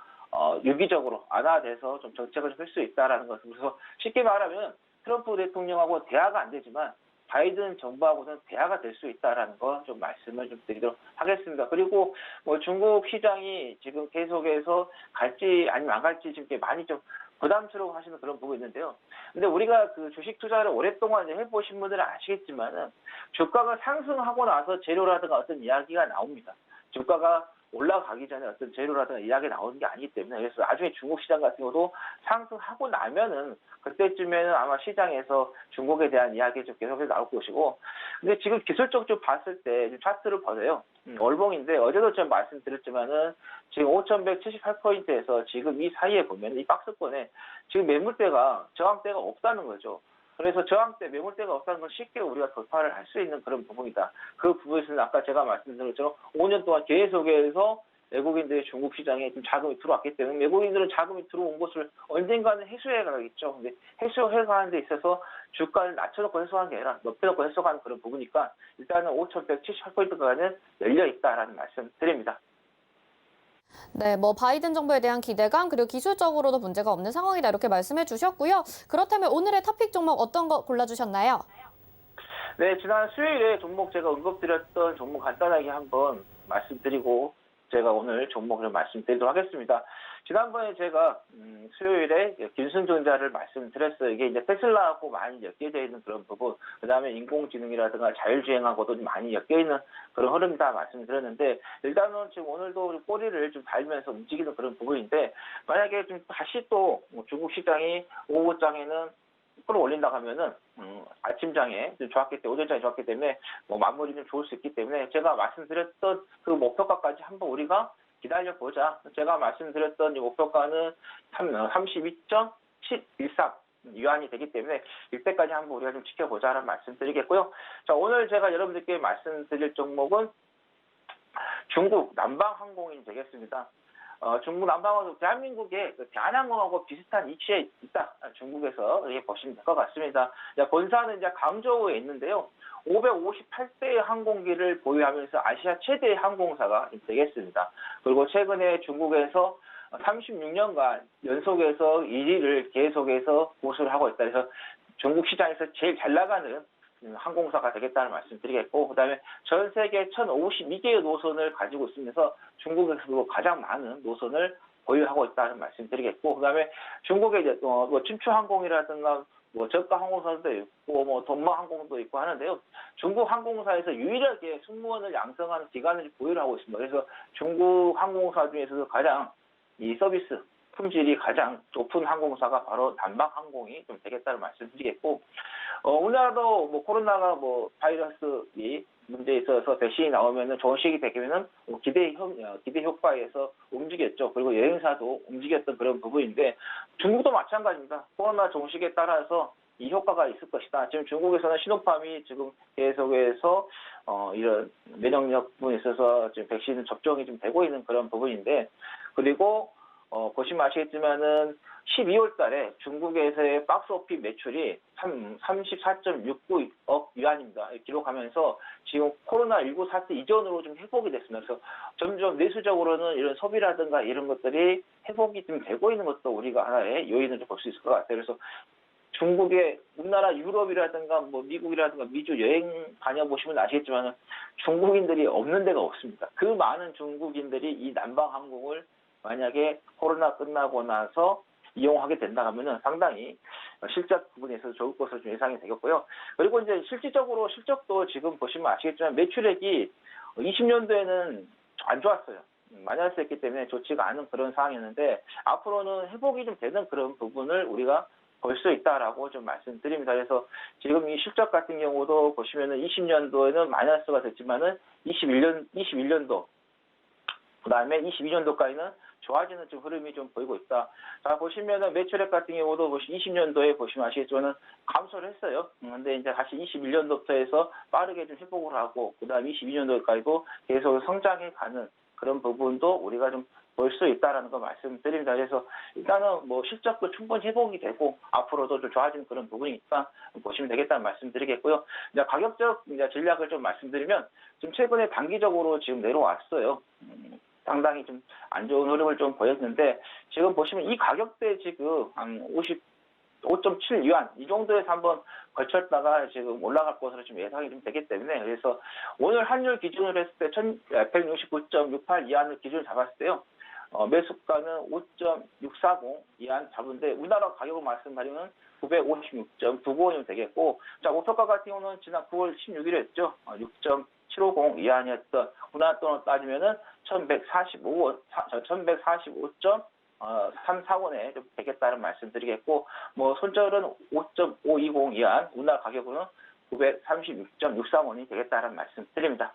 유기적으로 안화돼서 좀 정책을 펼 수 있다라는 것을 그래서 쉽게 말하면 트럼프 대통령하고 대화가 안 되지만 바이든 정부하고는 대화가 될 수 있다라는 거 좀 말씀을 좀 드리도록 하겠습니다. 그리고 뭐 중국 시장이 지금 계속해서 갈지 아니면 안 갈지 지금 많이 좀 부담스러워 하시는 그런 부분이 있는데요. 근데 우리가 그 주식 투자를 오랫동안 해보신 분들은 아시겠지만은 주가가 상승하고 나서 재료라든가 어떤 이야기가 나옵니다. 주가가 올라가기 전에 어떤 재료라든가 이야기가 나오는 게 아니기 때문에 그래서 나중에 중국 시장 같은 경우도 상승하고 나면은 그때쯤에는 아마 시장에서 중국에 대한 이야기 좀 계속해서 나올 것이고 근데 지금 기술적으로 좀 봤을 때 차트를 보세요. 월봉인데 어제도 좀 말씀드렸지만은 지금 5,178포인트에서 지금 이 사이에 보면 이 박스권에 지금 매물대가 저항대가 없다는 거죠. 그래서 저항대, 매물대가 없다는 건 쉽게 우리가 돌파를 할 수 있는 그런 부분이다. 그 부분에서는 아까 제가 말씀드린 것처럼 5년 동안 계속해서 외국인들이 중국 시장에 좀 자금이 들어왔기 때문에 외국인들은 자금이 들어온 것을 언젠가는 해소해 가겠죠. 근데 해소해 가는 데 있어서 주가를 낮춰놓고 해소하는 게 아니라 높여놓고 해소하는 그런 부분이니까 일단은 5,178포인트까지는 열려 있다라는 말씀 드립니다. 네, 뭐 바이든 정부에 대한 기대감 그리고 기술적으로도 문제가 없는 상황이다 이렇게 말씀해 주셨고요. 그렇다면 오늘의 토픽 종목 어떤 거 골라주셨나요? 네, 지난 수요일에 종목 제가 언급드렸던 종목 간단하게 한번 말씀드리고 제가 오늘 종목을 말씀드리도록 하겠습니다. 지난번에 제가 수요일에 김승전자를 말씀드렸어요. 이게 이제 테슬라하고 많이 엮여져 있는 그런 부분, 그 다음에 인공지능이라든가 자율주행하고도 좀 많이 엮여 있는 그런 흐름이다 말씀드렸는데 일단은 지금 오늘도 꼬리를 좀 달면서 움직이는 그런 부분인데 만약에 좀 다시 또 중국 시장이 오후장에는 끌어올린다고 하면은 아침장에 좀 좋았기 때문에 오전장에 좋았기 때문에 뭐 마무리 좀 좋을 수 있기 때문에 제가 말씀드렸던 그 목표가까지 한번 우리가 기다려 보자. 제가 말씀드렸던 이 목표가는 32.13 위안이 되기 때문에 이때까지 한번 우리가 좀 지켜보자라는 말씀드리겠고요. 자, 오늘 제가 여러분들께 말씀드릴 종목은 중국 남방항공이 되겠습니다. 중국 남방항공 대한민국의 그 대한항공하고 비슷한 위치에 있다. 중국에서 이렇게 보시면 될 것 같습니다. 본사는 이제 강저우에 있는데요. 558대의 항공기를 보유하면서 아시아 최대의 항공사가 되겠습니다. 그리고 최근에 중국에서 36년간 연속해서 1위를 계속해서 고수를 하고 있다. 그래서 중국 시장에서 제일 잘 나가는 항공사가 되겠다는 말씀드리겠고, 그 다음에 전 세계 1052개의 노선을 가지고 있으면서 중국에서도 가장 많은 노선을 보유하고 있다는 말씀드리겠고, 그 다음에 중국의 이제 뭐 춘추항공이라든가 뭐 저가 항공사도 있고 뭐 돈마항공도 있고 하는데요. 중국 항공사에서 유일하게 승무원을 양성하는 기관을 보유를 하고 있습니다. 그래서 중국 항공사 중에서도 가장 이 서비스 품질이 가장 높은 항공사가 바로 남방항공이 좀 되겠다는 말씀드리겠고, 우리나라도 뭐 코로나가 뭐 바이러스 문제에 있어서 백신이 나오면은 좋은 시기 되면은 기대 효과에서 움직였죠. 그리고 여행사도 움직였던 그런 부분인데 중국도 마찬가지입니다. 코로나 종식에 따라서 이 효과가 있을 것이다. 지금 중국에서는 시노팜이 지금 계속해서 이런 면역력 부분에 있어서 지금 백신 접종이 좀 되고 있는 그런 부분인데 그리고 보시면 아시겠지만은 12월 달에 중국에서의 박스오핏 매출이 34.69억 위안입니다. 기록하면서 지금 코로나19 사태 이전으로 좀 회복이 됐습니다. 그래서 점점 내수적으로는 이런 소비라든가 이런 것들이 회복이 좀 되고 있는 것도 우리가 하나의 요인으로 볼 수 있을 것 같아요. 그래서 중국의 우리나라 유럽이라든가 뭐 미국이라든가 미주 여행 다녀보시면 아시겠지만 중국인들이 없는 데가 없습니다. 그 많은 중국인들이 이 남방항공을 만약에 코로나 끝나고 나서 이용하게 된다 하면은 상당히 실적 부분에서 좋을 것으로 좀 예상이 되겠고요. 그리고 이제 실적도 지금 보시면 아시겠지만 매출액이 20년도에는 안 좋았어요. 마이너스 했기 때문에 좋지가 않은 그런 상황이었는데 앞으로는 회복이 좀 되는 그런 부분을 우리가 볼 수 있다라고 좀 말씀드립니다. 그래서 지금 이 실적 같은 경우도 보시면은 20년도에는 마이너스가 됐지만은 21년도 그다음에 22년도까지는 좋아지는 좀 흐름이 좀 보이고 있다. 자, 보시면은 매출액 같은 경우도 20년도에 보시면 아시겠지만 감소를 했어요. 근데 이제 다시 21년도부터 해서 빠르게 좀 회복을 하고, 그 다음 22년도까지도 계속 성장해 가는 그런 부분도 우리가 좀 볼 수 있다라는 거 말씀드립니다. 그래서 일단은 뭐 실적도 충분히 회복이 되고 앞으로도 좀 좋아지는 그런 부분이니까 보시면 되겠다는 말씀드리겠고요. 이제 가격적 이제 전략을 좀 말씀드리면 지금 최근에 단기적으로 지금 내려왔어요. 상당히 좀 안 좋은 흐름을 좀 보였는데 지금 보시면 이 가격대 지금 한 5.7위안 이 정도에서 한번 걸쳤다가 지금 올라갈 것으로 좀 예상이 좀 되기 때문에 그래서 오늘 환율 기준으로 했을 때 169.68 위안을 기준으로 잡았을 때요. 매수가는 5.640 위안 잡은데 우리나라 가격을 말씀드리면 956.995원이면 되겠고 자 목표가 같은 경우는 지난 9월 16일에 했죠. 6.750 위안이었던 우리나라 돈으로 따지면은 1145원 1145.34원에 좀 되겠다는 말씀드리겠고 뭐 손절은 5.520 위안 우리나라 가격으로는 936.63원이 되겠다는 말씀드립니다.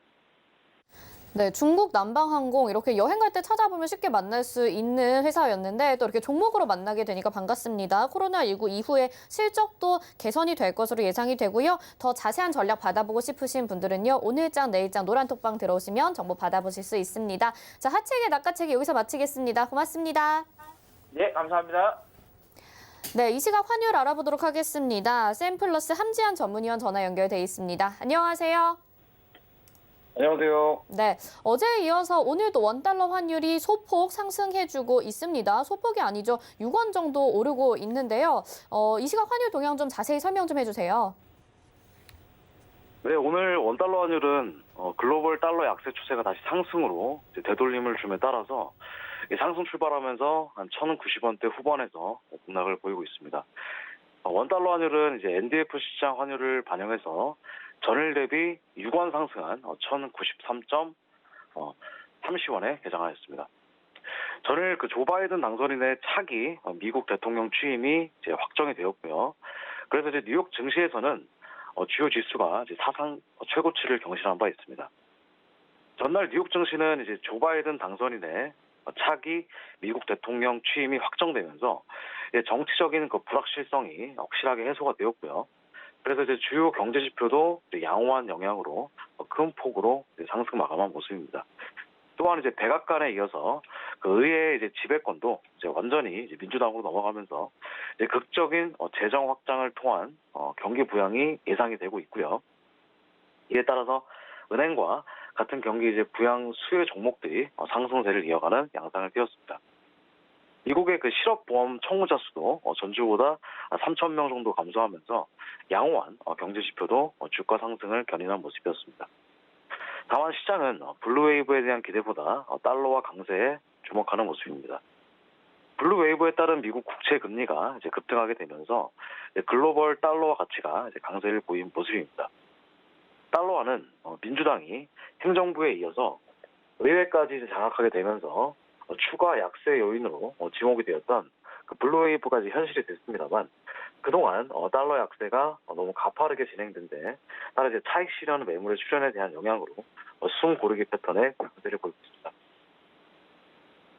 네, 중국 남방항공 이렇게 여행 갈 때 찾아보면 쉽게 만날 수 있는 회사였는데 또 이렇게 종목으로 만나게 되니까 반갑습니다. 코로나19 이후에 실적도 개선이 될 것으로 예상이 되고요. 더 자세한 전략 받아보고 싶으신 분들은요. 오늘장, 내일장 노란톡방 들어오시면 정보 받아보실 수 있습니다. 자, 하체계, 낚아채기 여기서 마치겠습니다. 고맙습니다. 네, 감사합니다. 네, 이 시각 환율 알아보도록 하겠습니다. 샘플러스 함지한 전문위원 전화 연결돼 있습니다. 안녕하세요. 안녕하세요. 네, 어제에 이어서 오늘도 원달러 환율이 소폭 상승해주고 있습니다. 소폭이 아니죠. 6원 정도 오르고 있는데요. 이 시각 환율 동향 좀 자세히 설명 좀 해주세요. 네, 오늘 원달러 환율은 글로벌 달러 약세 추세가 다시 상승으로 되돌림을 줌에 따라서 상승 출발하면서 한 1,090원대 후반에서 급락을 보이고 있습니다. 원달러 환율은 이제 NDF 시장 환율을 반영해서 전일 대비 6원 상승한 1,093.30원에 개장하였습니다. 전일 조 바이든 당선인의 차기 미국 대통령 취임이 이제 확정이 되었고요. 그래서 이제 뉴욕 증시에서는 주요 지수가 이제 사상 최고치를 경신한 바 있습니다. 전날 뉴욕 증시는 이제 조 바이든 당선인의 차기 미국 대통령 취임이 확정되면서 정치적인 불확실성이 확실하게 해소가 되었고요. 그래서 이제 주요 경제 지표도 양호한 영향으로 큰 폭으로 상승 마감한 모습입니다. 또한 이제 백악관에 이어서 의회의 이제 지배권도 이제 완전히 이제 민주당으로 넘어가면서 이제 극적인 재정 확장을 통한 경기 부양이 예상이 되고 있고요. 이에 따라서 은행과 같은 경기 이제 부양 수요 종목들이 상승세를 이어가는 양상을 띄었습니다. 미국의 실업보험 청구자 수도 전주보다 3,000명 정도 감소하면서 양호한 경제 지표도 주가 상승을 견인한 모습이었습니다. 다만 시장은 블루웨이브에 대한 기대보다 달러와 강세에 주목하는 모습입니다. 블루웨이브에 따른 미국 국채 금리가 이제 급등하게 되면서 글로벌 달러화 가치가 이제 강세를 보인 모습입니다. 달러화는 민주당이 행정부에 이어서 의회까지 이제 장악하게 되면서 추가 약세 요인으로 지목이 되었던 블루웨이브가 이제 현실이 됐습니다만 그동안 달러 약세가 너무 가파르게 진행된 데 따라 이제 차익 실현 매물의 출현에 대한 영향으로 숨 고르기 패턴의 강세를 보이고 있습니다.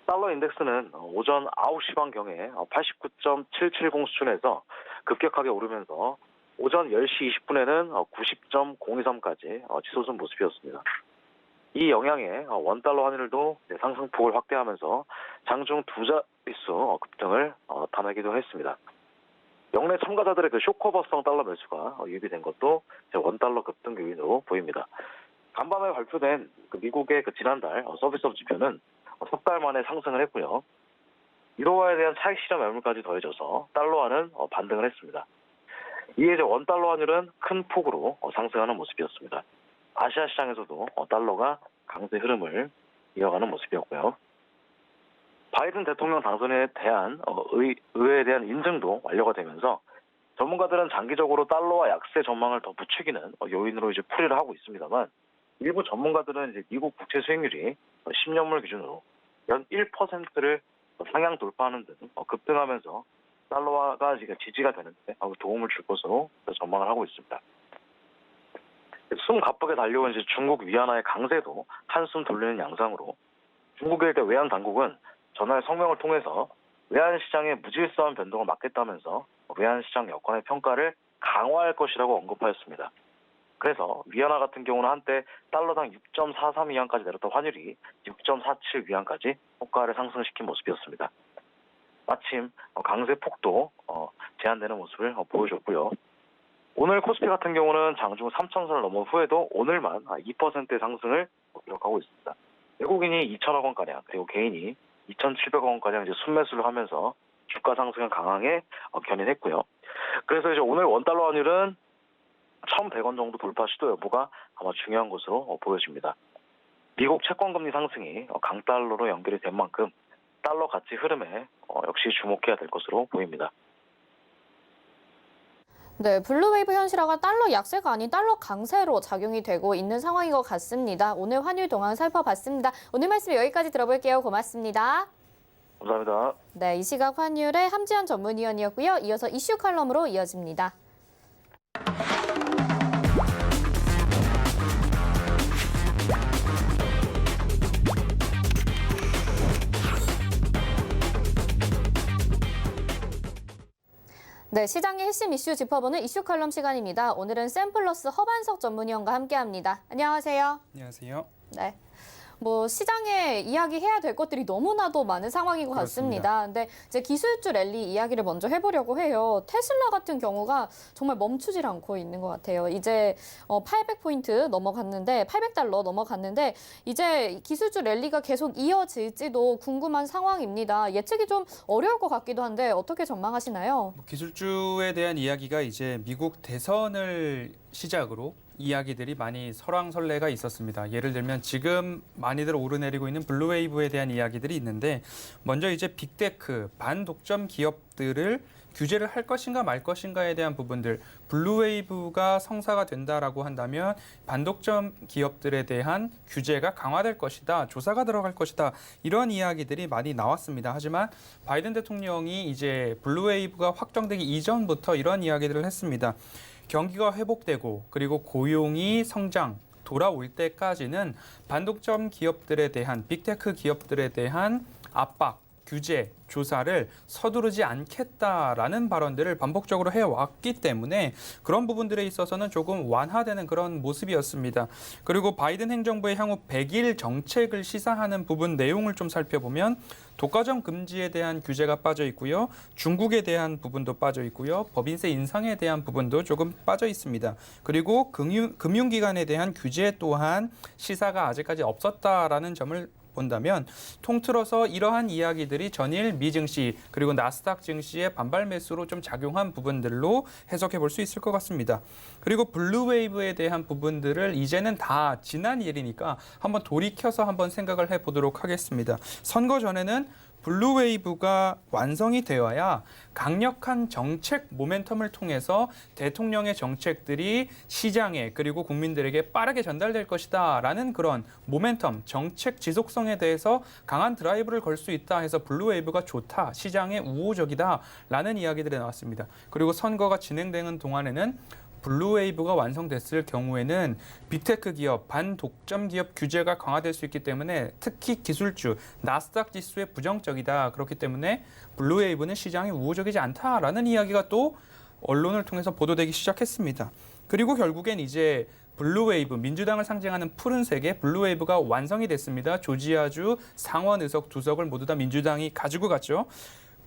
달러 인덱스는 오전 9시 반경에 89.770 수준에서 급격하게 오르면서 오전 10시 20분에는 90.023까지 치솟은 모습이었습니다. 이 영향에 원달러 환율도 상승폭을 확대하면서 장중 두 자릿수 급등을 담하기도 했습니다. 영내 참가자들의 쇼커버성 달러 매수가 유입이 된 것도 원달러 급등 요인으로 보입니다. 간밤에 발표된 미국의 지난달 서비스업 지표는 석 달 만에 상승을 했고요. 1호화에 대한 차익 실현 매물까지 더해져서 달러화는 반등을 했습니다. 이에 이제 원달러 환율은 큰 폭으로 상승하는 모습이었습니다. 아시아 시장에서도 달러가 강세 흐름을 이어가는 모습이었고요. 바이든 대통령 당선에 대한 의회에 대한 인증도 완료가 되면서 전문가들은 장기적으로 달러와 약세 전망을 더 부추기는 요인으로 이제 풀이를 하고 있습니다만 일부 전문가들은 이제 미국 국채 수익률이 10년물 기준으로 연 1%를 상향 돌파하는 등 급등하면서 달러화가 지금 지지가 되는데 도움을 줄 것으로 전망을 하고 있습니다. 숨 가쁘게 달려온 이제 중국 위안화의 강세도 한숨 돌리는 양상으로 중국의 외환 당국은 전날 성명을 통해서 외환시장의 무질서한 변동을 막겠다면서 외환시장 여건의 평가를 강화할 것이라고 언급하였습니다. 그래서 위안화 같은 경우는 한때 달러당 6.43 위안까지 내렸던 환율이 6.47 위안까지 호가를 상승시킨 모습이었습니다. 마침 강세 폭도 제한되는 모습을 보여줬고요. 오늘 코스피 같은 경우는 장중 3,000선을 넘은 후에도 오늘만 2%의 상승을 기록하고 있습니다. 외국인이 2,000억 원가량 그리고 개인이 2,700억 원가량 이제 순매수를 하면서 주가 상승을 강하게 견인했고요. 그래서 이제 오늘 원달러 환율은 1,100원 정도 돌파 시도 여부가 아마 중요한 것으로 보여집니다. 미국 채권금리 상승이 강달러로 연결이 된 만큼 달러 가치 흐름에 역시 주목해야 될 것으로 보입니다. 네, 블루웨이브 현실화가 달러 약세가 아닌 달러 강세로 작용이 되고 있는 상황인 것 같습니다. 오늘 환율 동향 살펴봤습니다. 오늘 말씀 여기까지 들어볼게요. 고맙습니다. 감사합니다. 네, 이 시각 환율의 함지한 전문위원이었고요. 이어서 이슈 칼럼으로 이어집니다. 네, 시장의 핵심 이슈 짚어보는 이슈 칼럼 시간입니다. 오늘은 샘플러스 허반석 전문위원과 함께합니다. 안녕하세요. 안녕하세요. 네. 시장에 이야기해야 될 것들이 너무나도 많은 상황인 것 같습니다. 근데 이제 기술주 랠리 이야기를 먼저 해보려고 해요. 테슬라 같은 경우가 정말 멈추질 않고 있는 것 같아요. 이제 800포인트 넘어갔는데, 800달러 넘어갔는데, 이제 기술주 랠리가 계속 이어질지도 궁금한 상황입니다. 예측이 좀 어려울 것 같기도 한데 어떻게 전망하시나요? 기술주에 대한 이야기가 이제 미국 대선을 시작으로 이야기들이 많이 설왕설래가 있었습니다. 예를 들면 지금 많이들 오르내리고 있는 블루웨이브에 대한 이야기들이 있는데 먼저 이제 빅테크, 반독점 기업들을 규제를 할 것인가 말 것인가에 대한 부분들 블루웨이브가 성사가 된다라고 한다면 반독점 기업들에 대한 규제가 강화될 것이다. 조사가 들어갈 것이다. 이런 이야기들이 많이 나왔습니다. 하지만 바이든 대통령이 이제 블루웨이브가 확정되기 이전부터 이런 이야기들을 했습니다. 경기가 회복되고 그리고 고용이 성장 돌아올 때까지는 반독점 기업들에 대한 빅테크 기업들에 대한 압박, 규제, 조사를 서두르지 않겠다라는 발언들을 반복적으로 해왔기 때문에 그런 부분들에 있어서는 조금 완화되는 그런 모습이었습니다. 그리고 바이든 행정부의 향후 100일 정책을 시사하는 부분 내용을 좀 살펴보면 독과점 금지에 대한 규제가 빠져 있고요. 중국에 대한 부분도 빠져 있고요. 법인세 인상에 대한 부분도 조금 빠져 있습니다. 그리고 금융기관에 대한 규제 또한 시사가 아직까지 없었다라는 점을 본다면 통틀어서 이러한 이야기들이 전일 미 증시 그리고 나스닥 증시의 반발 매수로 좀 작용한 부분들로 해석해 볼 수 있을 것 같습니다. 그리고 블루웨이브에 대한 부분들을 이제는 다 지난 일이니까 한번 돌이켜서 한번 생각을 해보도록 하겠습니다. 선거 전에는 블루웨이브가 완성이 되어야 강력한 정책 모멘텀을 통해서 대통령의 정책들이 시장에 그리고 국민들에게 빠르게 전달될 것이다 라는 그런 모멘텀, 정책 지속성에 대해서 강한 드라이브를 걸 수 있다 해서 블루웨이브가 좋다, 시장에 우호적이다 라는 이야기들이 나왔습니다. 그리고 선거가 진행되는 동안에는 블루웨이브가 완성됐을 경우에는 빅테크 기업, 반독점 기업 규제가 강화될 수 있기 때문에 특히 기술주, 나스닥 지수에 부정적이다. 그렇기 때문에 블루웨이브는 시장에 우호적이지 않다라는 이야기가 또 언론을 통해서 보도되기 시작했습니다. 그리고 결국엔 이제 블루웨이브, 민주당을 상징하는 푸른색의 블루웨이브가 완성이 됐습니다. 조지아주 상원 의석 2석을 모두 다 민주당이 가지고 갔죠.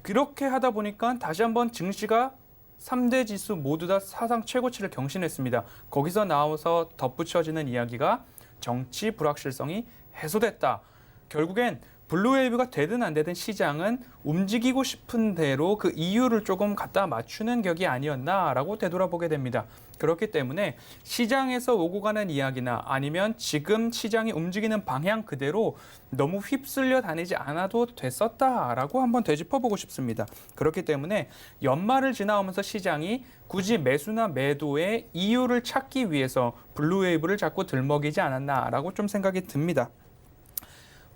그렇게 하다 보니까 다시 한번 증시가 3대 지수 모두 다 사상 최고치를 경신했습니다. 거기서 나와서 덧붙여지는 이야기가 정치 불확실성이 해소됐다. 결국엔 블루웨이브가 되든 안 되든 시장은 움직이고 싶은 대로 그 이유를 조금 갖다 맞추는 격이 아니었나라고 되돌아보게 됩니다. 그렇기 때문에 시장에서 오고 가는 이야기나 아니면 지금 시장이 움직이는 방향 그대로 너무 휩쓸려 다니지 않아도 됐었다라고 한번 되짚어보고 싶습니다. 그렇기 때문에 연말을 지나오면서 시장이 굳이 매수나 매도의 이유를 찾기 위해서 블루웨이브를 자꾸 들먹이지 않았나라고 좀 생각이 듭니다.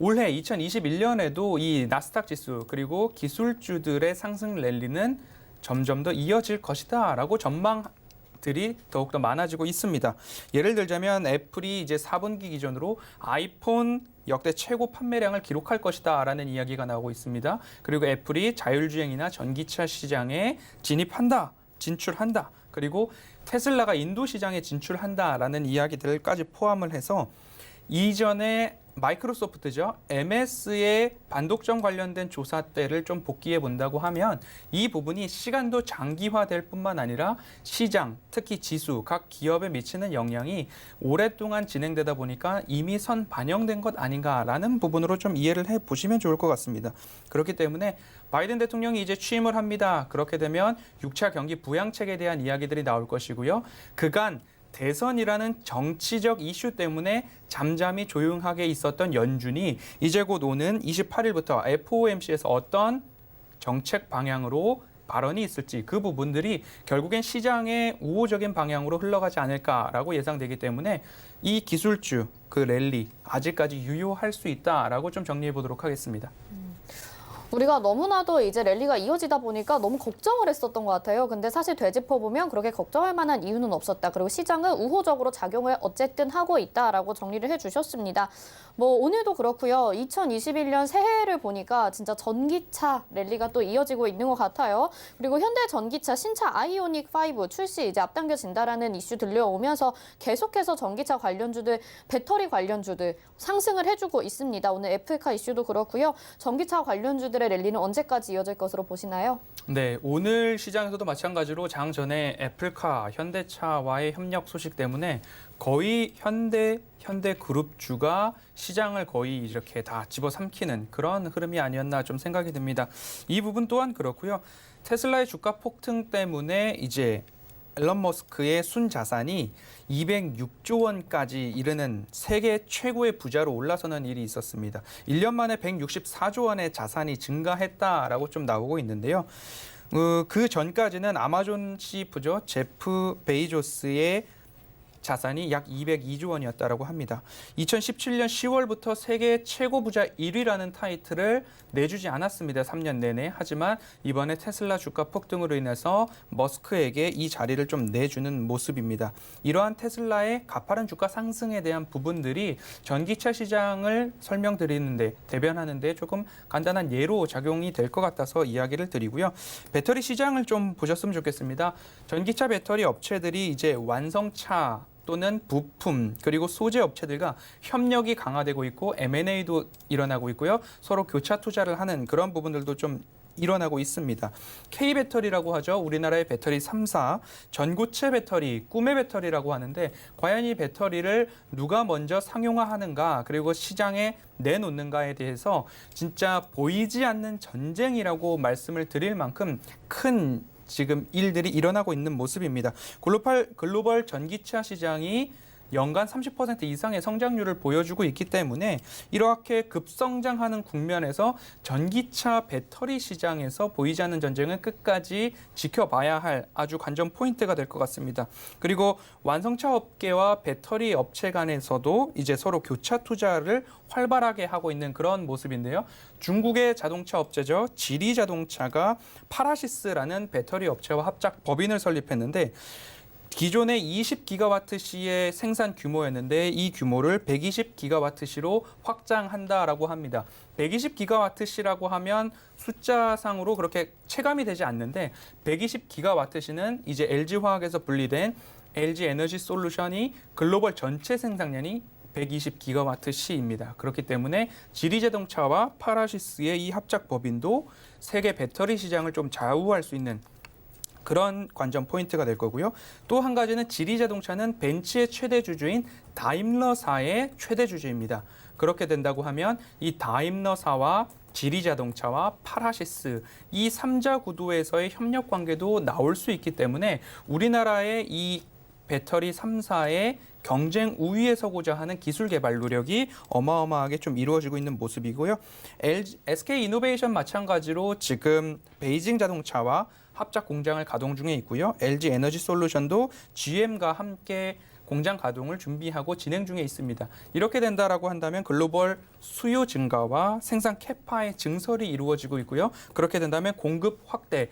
올해 2021년에도 이 나스닥 지수 그리고 기술주들의 상승 랠리는 점점 더 이어질 것이다라고 기술들이 더욱더 많아지고 있습니다. 예를 들자면 애플이 이제 4분기 기준으로 아이폰 역대 최고 판매량을 기록할 것이다라는 이야기가 나오고 있습니다. 그리고 애플이 자율주행이나 전기차 시장에 진출한다. 그리고 테슬라가 인도 시장에 진출한다라는 이야기들까지 포함을 해서 이전에 마이크로소프트죠. MS의 반독점 관련된 조사 때를 좀 복귀해 본다고 하면 이 부분이 시간도 장기화될 뿐만 아니라 시장, 특히 지수, 각 기업에 미치는 영향이 오랫동안 진행되다 보니까 이미 선 반영된 것 아닌가라는 부분으로 좀 이해를 해 보시면 좋을 것 같습니다. 그렇기 때문에 바이든 대통령이 이제 취임을 합니다. 그렇게 되면 6차 경기 부양책에 대한 이야기들이 나올 것이고요. 그간 대선이라는 정치적 이슈 때문에 잠잠히 조용하게 있었던 연준이 이제 곧 오는 28일부터 FOMC에서 어떤 정책 방향으로 발언이 있을지 그 부분들이 결국엔 시장의 우호적인 방향으로 흘러가지 않을까라고 예상되기 때문에 이 기술주, 그 랠리 아직까지 유효할 수 있다라고 좀 정리해 보도록 하겠습니다. 우리가 너무나도 이제 랠리가 이어지다 보니까 너무 걱정을 했었던 것 같아요. 근데 사실 되짚어보면 그렇게 걱정할 만한 이유는 없었다. 그리고 시장은 우호적으로 작용을 어쨌든 하고 있다라고 정리를 해주셨습니다. 뭐 오늘도 그렇고요. 2021년 새해를 보니까 진짜 전기차 랠리가 또 이어지고 있는 것 같아요. 그리고 현대 전기차 신차 아이오닉 5 출시 이제 앞당겨진다라는 이슈 들려오면서 계속해서 전기차 관련주들, 배터리 관련주들 상승을 해주고 있습니다. 오늘 애플카 이슈도 그렇고요. 전기차 관련주들의 랠리는 언제까지 이어질 것으로 보시나요? 네, 오늘 시장에서도 마찬가지로 장 전에 애플카, 현대차와의 협력 소식 때문에 거의 현대그룹주가 시장을 거의 이렇게 다 집어삼키는 그런 흐름이 아니었나 좀 생각이 듭니다. 이 부분 또한 그렇고요. 테슬라의 주가 폭등 때문에 이제 앨런 머스크의 순자산이 206조 원까지 이르는 세계 최고의 부자로 올라서는 일이 있었습니다. 1년 만에 164조 원의 자산이 증가했다라고 좀 나오고 있는데요. 그 전까지는 아마존 CEO죠. 제프 베이조스의 자산이 약 202조 원이었다라고 합니다. 2017년 10월부터 세계 최고 부자 1위라는 타이틀을 내주지 않았습니다. 3년 내내. 하지만 이번에 테슬라 주가 폭등으로 인해서 머스크에게 이 자리를 좀 내주는 모습입니다. 이러한 테슬라의 가파른 주가 상승에 대한 부분들이 전기차 시장을 설명드리는데, 대변하는데 조금 간단한 예로 작용이 될 것 같아서 이야기를 드리고요. 배터리 시장을 좀 보셨으면 좋겠습니다. 전기차 배터리 업체들이 이제 완성차 또는 부품 그리고 소재 업체들과 협력이 강화되고 있고 M&A도 일어나고 있고요. 서로 교차 투자를 하는 그런 부분들도 좀 일어나고 있습니다. K배터리라고 하죠. 우리나라의 배터리 3사, 전고체 배터리, 꿈의 배터리라고 하는데 과연 이 배터리를 누가 먼저 상용화하는가 그리고 시장에 내놓는가에 대해서 진짜 보이지 않는 전쟁이라고 말씀을 드릴 만큼 큰 지금 일들이 일어나고 있는 모습입니다. 글로벌 전기차 시장이 연간 30% 이상의 성장률을 보여주고 있기 때문에 이렇게 급성장하는 국면에서 전기차 배터리 시장에서 보이지 않는 전쟁은 끝까지 지켜봐야 할 아주 관전 포인트가 될 것 같습니다. 그리고 완성차 업계와 배터리 업체 간에서도 이제 서로 교차 투자를 활발하게 하고 있는 그런 모습인데요. 중국의 자동차 업체죠. 지리자동차가 파라시스라는 배터리 업체와 합작 법인을 설립했는데 기존의 20기가와트시의 생산 규모였는데 이 규모를 120기가와트시로 확장한다라고 합니다. 120기가와트시라고 하면 숫자상으로 그렇게 체감이 되지 않는데 120기가와트시는 이제 LG화학에서 분리된 LG에너지솔루션이 글로벌 전체 생산량이 120기가와트시입니다. 그렇기 때문에 지리자동차와 파라시스의 이 합작 법인도 세계 배터리 시장을 좀 좌우할 수 있는 그런 관전 포인트가 될 거고요. 또 한 가지는 지리자동차는 벤츠의 최대 주주인 다임러사의 최대 주주입니다. 그렇게 된다고 하면 이 다임러사와 지리자동차와 파라시스 이 3자 구도에서의 협력 관계도 나올 수 있기 때문에 우리나라의 이 배터리 3사의 경쟁 우위에 서고자 하는 기술 개발 노력이 어마어마하게 좀 이루어지고 있는 모습이고요. SK 이노베이션 마찬가지로 지금 베이징 자동차와 합작 공장을 가동 중에 있고요. LG 에너지 솔루션도 GM과 함께 공장 가동을 준비하고 진행 중에 있습니다. 이렇게 된다라고 한다면 글로벌 수요 증가와 생산 캐파의 증설이 이루어지고 있고요. 그렇게 된다면 공급 확대,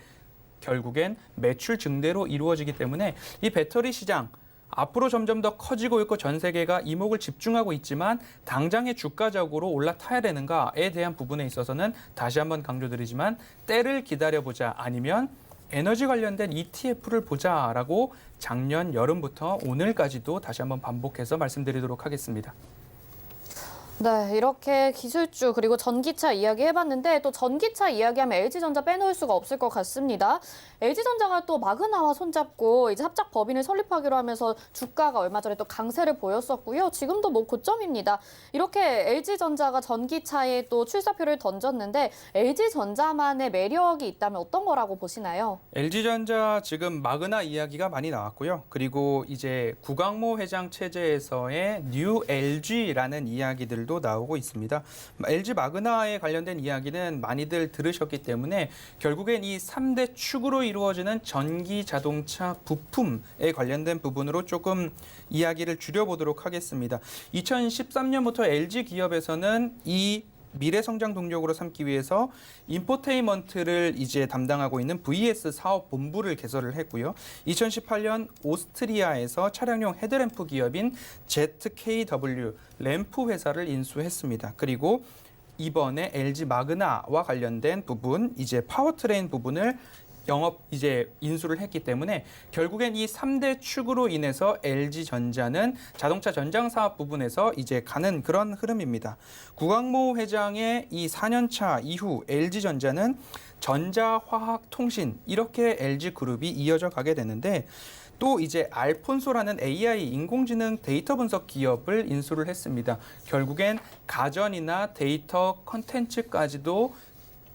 결국엔 매출 증대로 이루어지기 때문에 이 배터리 시장 앞으로 점점 더 커지고 있고 전 세계가 이목을 집중하고 있지만 당장의 주가적으로 올라타야 되는가에 대한 부분에 있어서는 다시 한번 강조드리지만 때를 기다려보자 아니면 에너지 관련된 ETF를 보자라고 작년 여름부터 오늘까지도 다시 한번 반복해서 말씀드리도록 하겠습니다. 네, 이렇게 기술주 그리고 전기차 이야기 해봤는데 또 전기차 이야기하면 LG전자 빼놓을 수가 없을 것 같습니다. LG전자가 또 마그나와 손잡고 이제 합작 법인을 설립하기로 하면서 주가가 얼마 전에 또 강세를 보였었고요. 지금도 뭐 고점입니다. 이렇게 LG전자가 전기차에 또 출사표를 던졌는데 LG전자만의 매력이 있다면 어떤 거라고 보시나요? LG전자 지금 마그나 이야기가 많이 나왔고요. 그리고 이제 구광모 회장 체제에서의 뉴 LG라는 이야기들도 나오고 있습니다. LG 마그나에 관련된 이야기는 많이들 들으셨기 때문에 결국엔 이 3대 축으로 이루어지는 전기 자동차 부품에 관련된 부분으로 조금 이야기를 줄여보도록 하겠습니다. 2013년부터 LG 기업에서는 이 미래 성장 동력으로 삼기 위해서 인포테인먼트를 이제 담당하고 있는 VS 사업 본부를 개설을 했고요. 2018년 오스트리아에서 차량용 헤드램프 기업인 ZKW 램프 회사를 인수했습니다. 그리고 이번에 LG 마그나와 관련된 부분, 이제 파워트레인 부분을 영업 이제 인수를 했기 때문에 결국엔 이 3대 축으로 인해서 LG전자는 자동차 전장 사업 부분에서 이제 가는 그런 흐름입니다. 구광모 회장의 이 4년차 이후 LG전자는 전자화학통신 이렇게 LG그룹이 이어져 가게 되는데 또 이제 알폰소라는 AI 인공지능 데이터 분석 기업을 인수를 했습니다. 결국엔 가전이나 데이터 컨텐츠까지도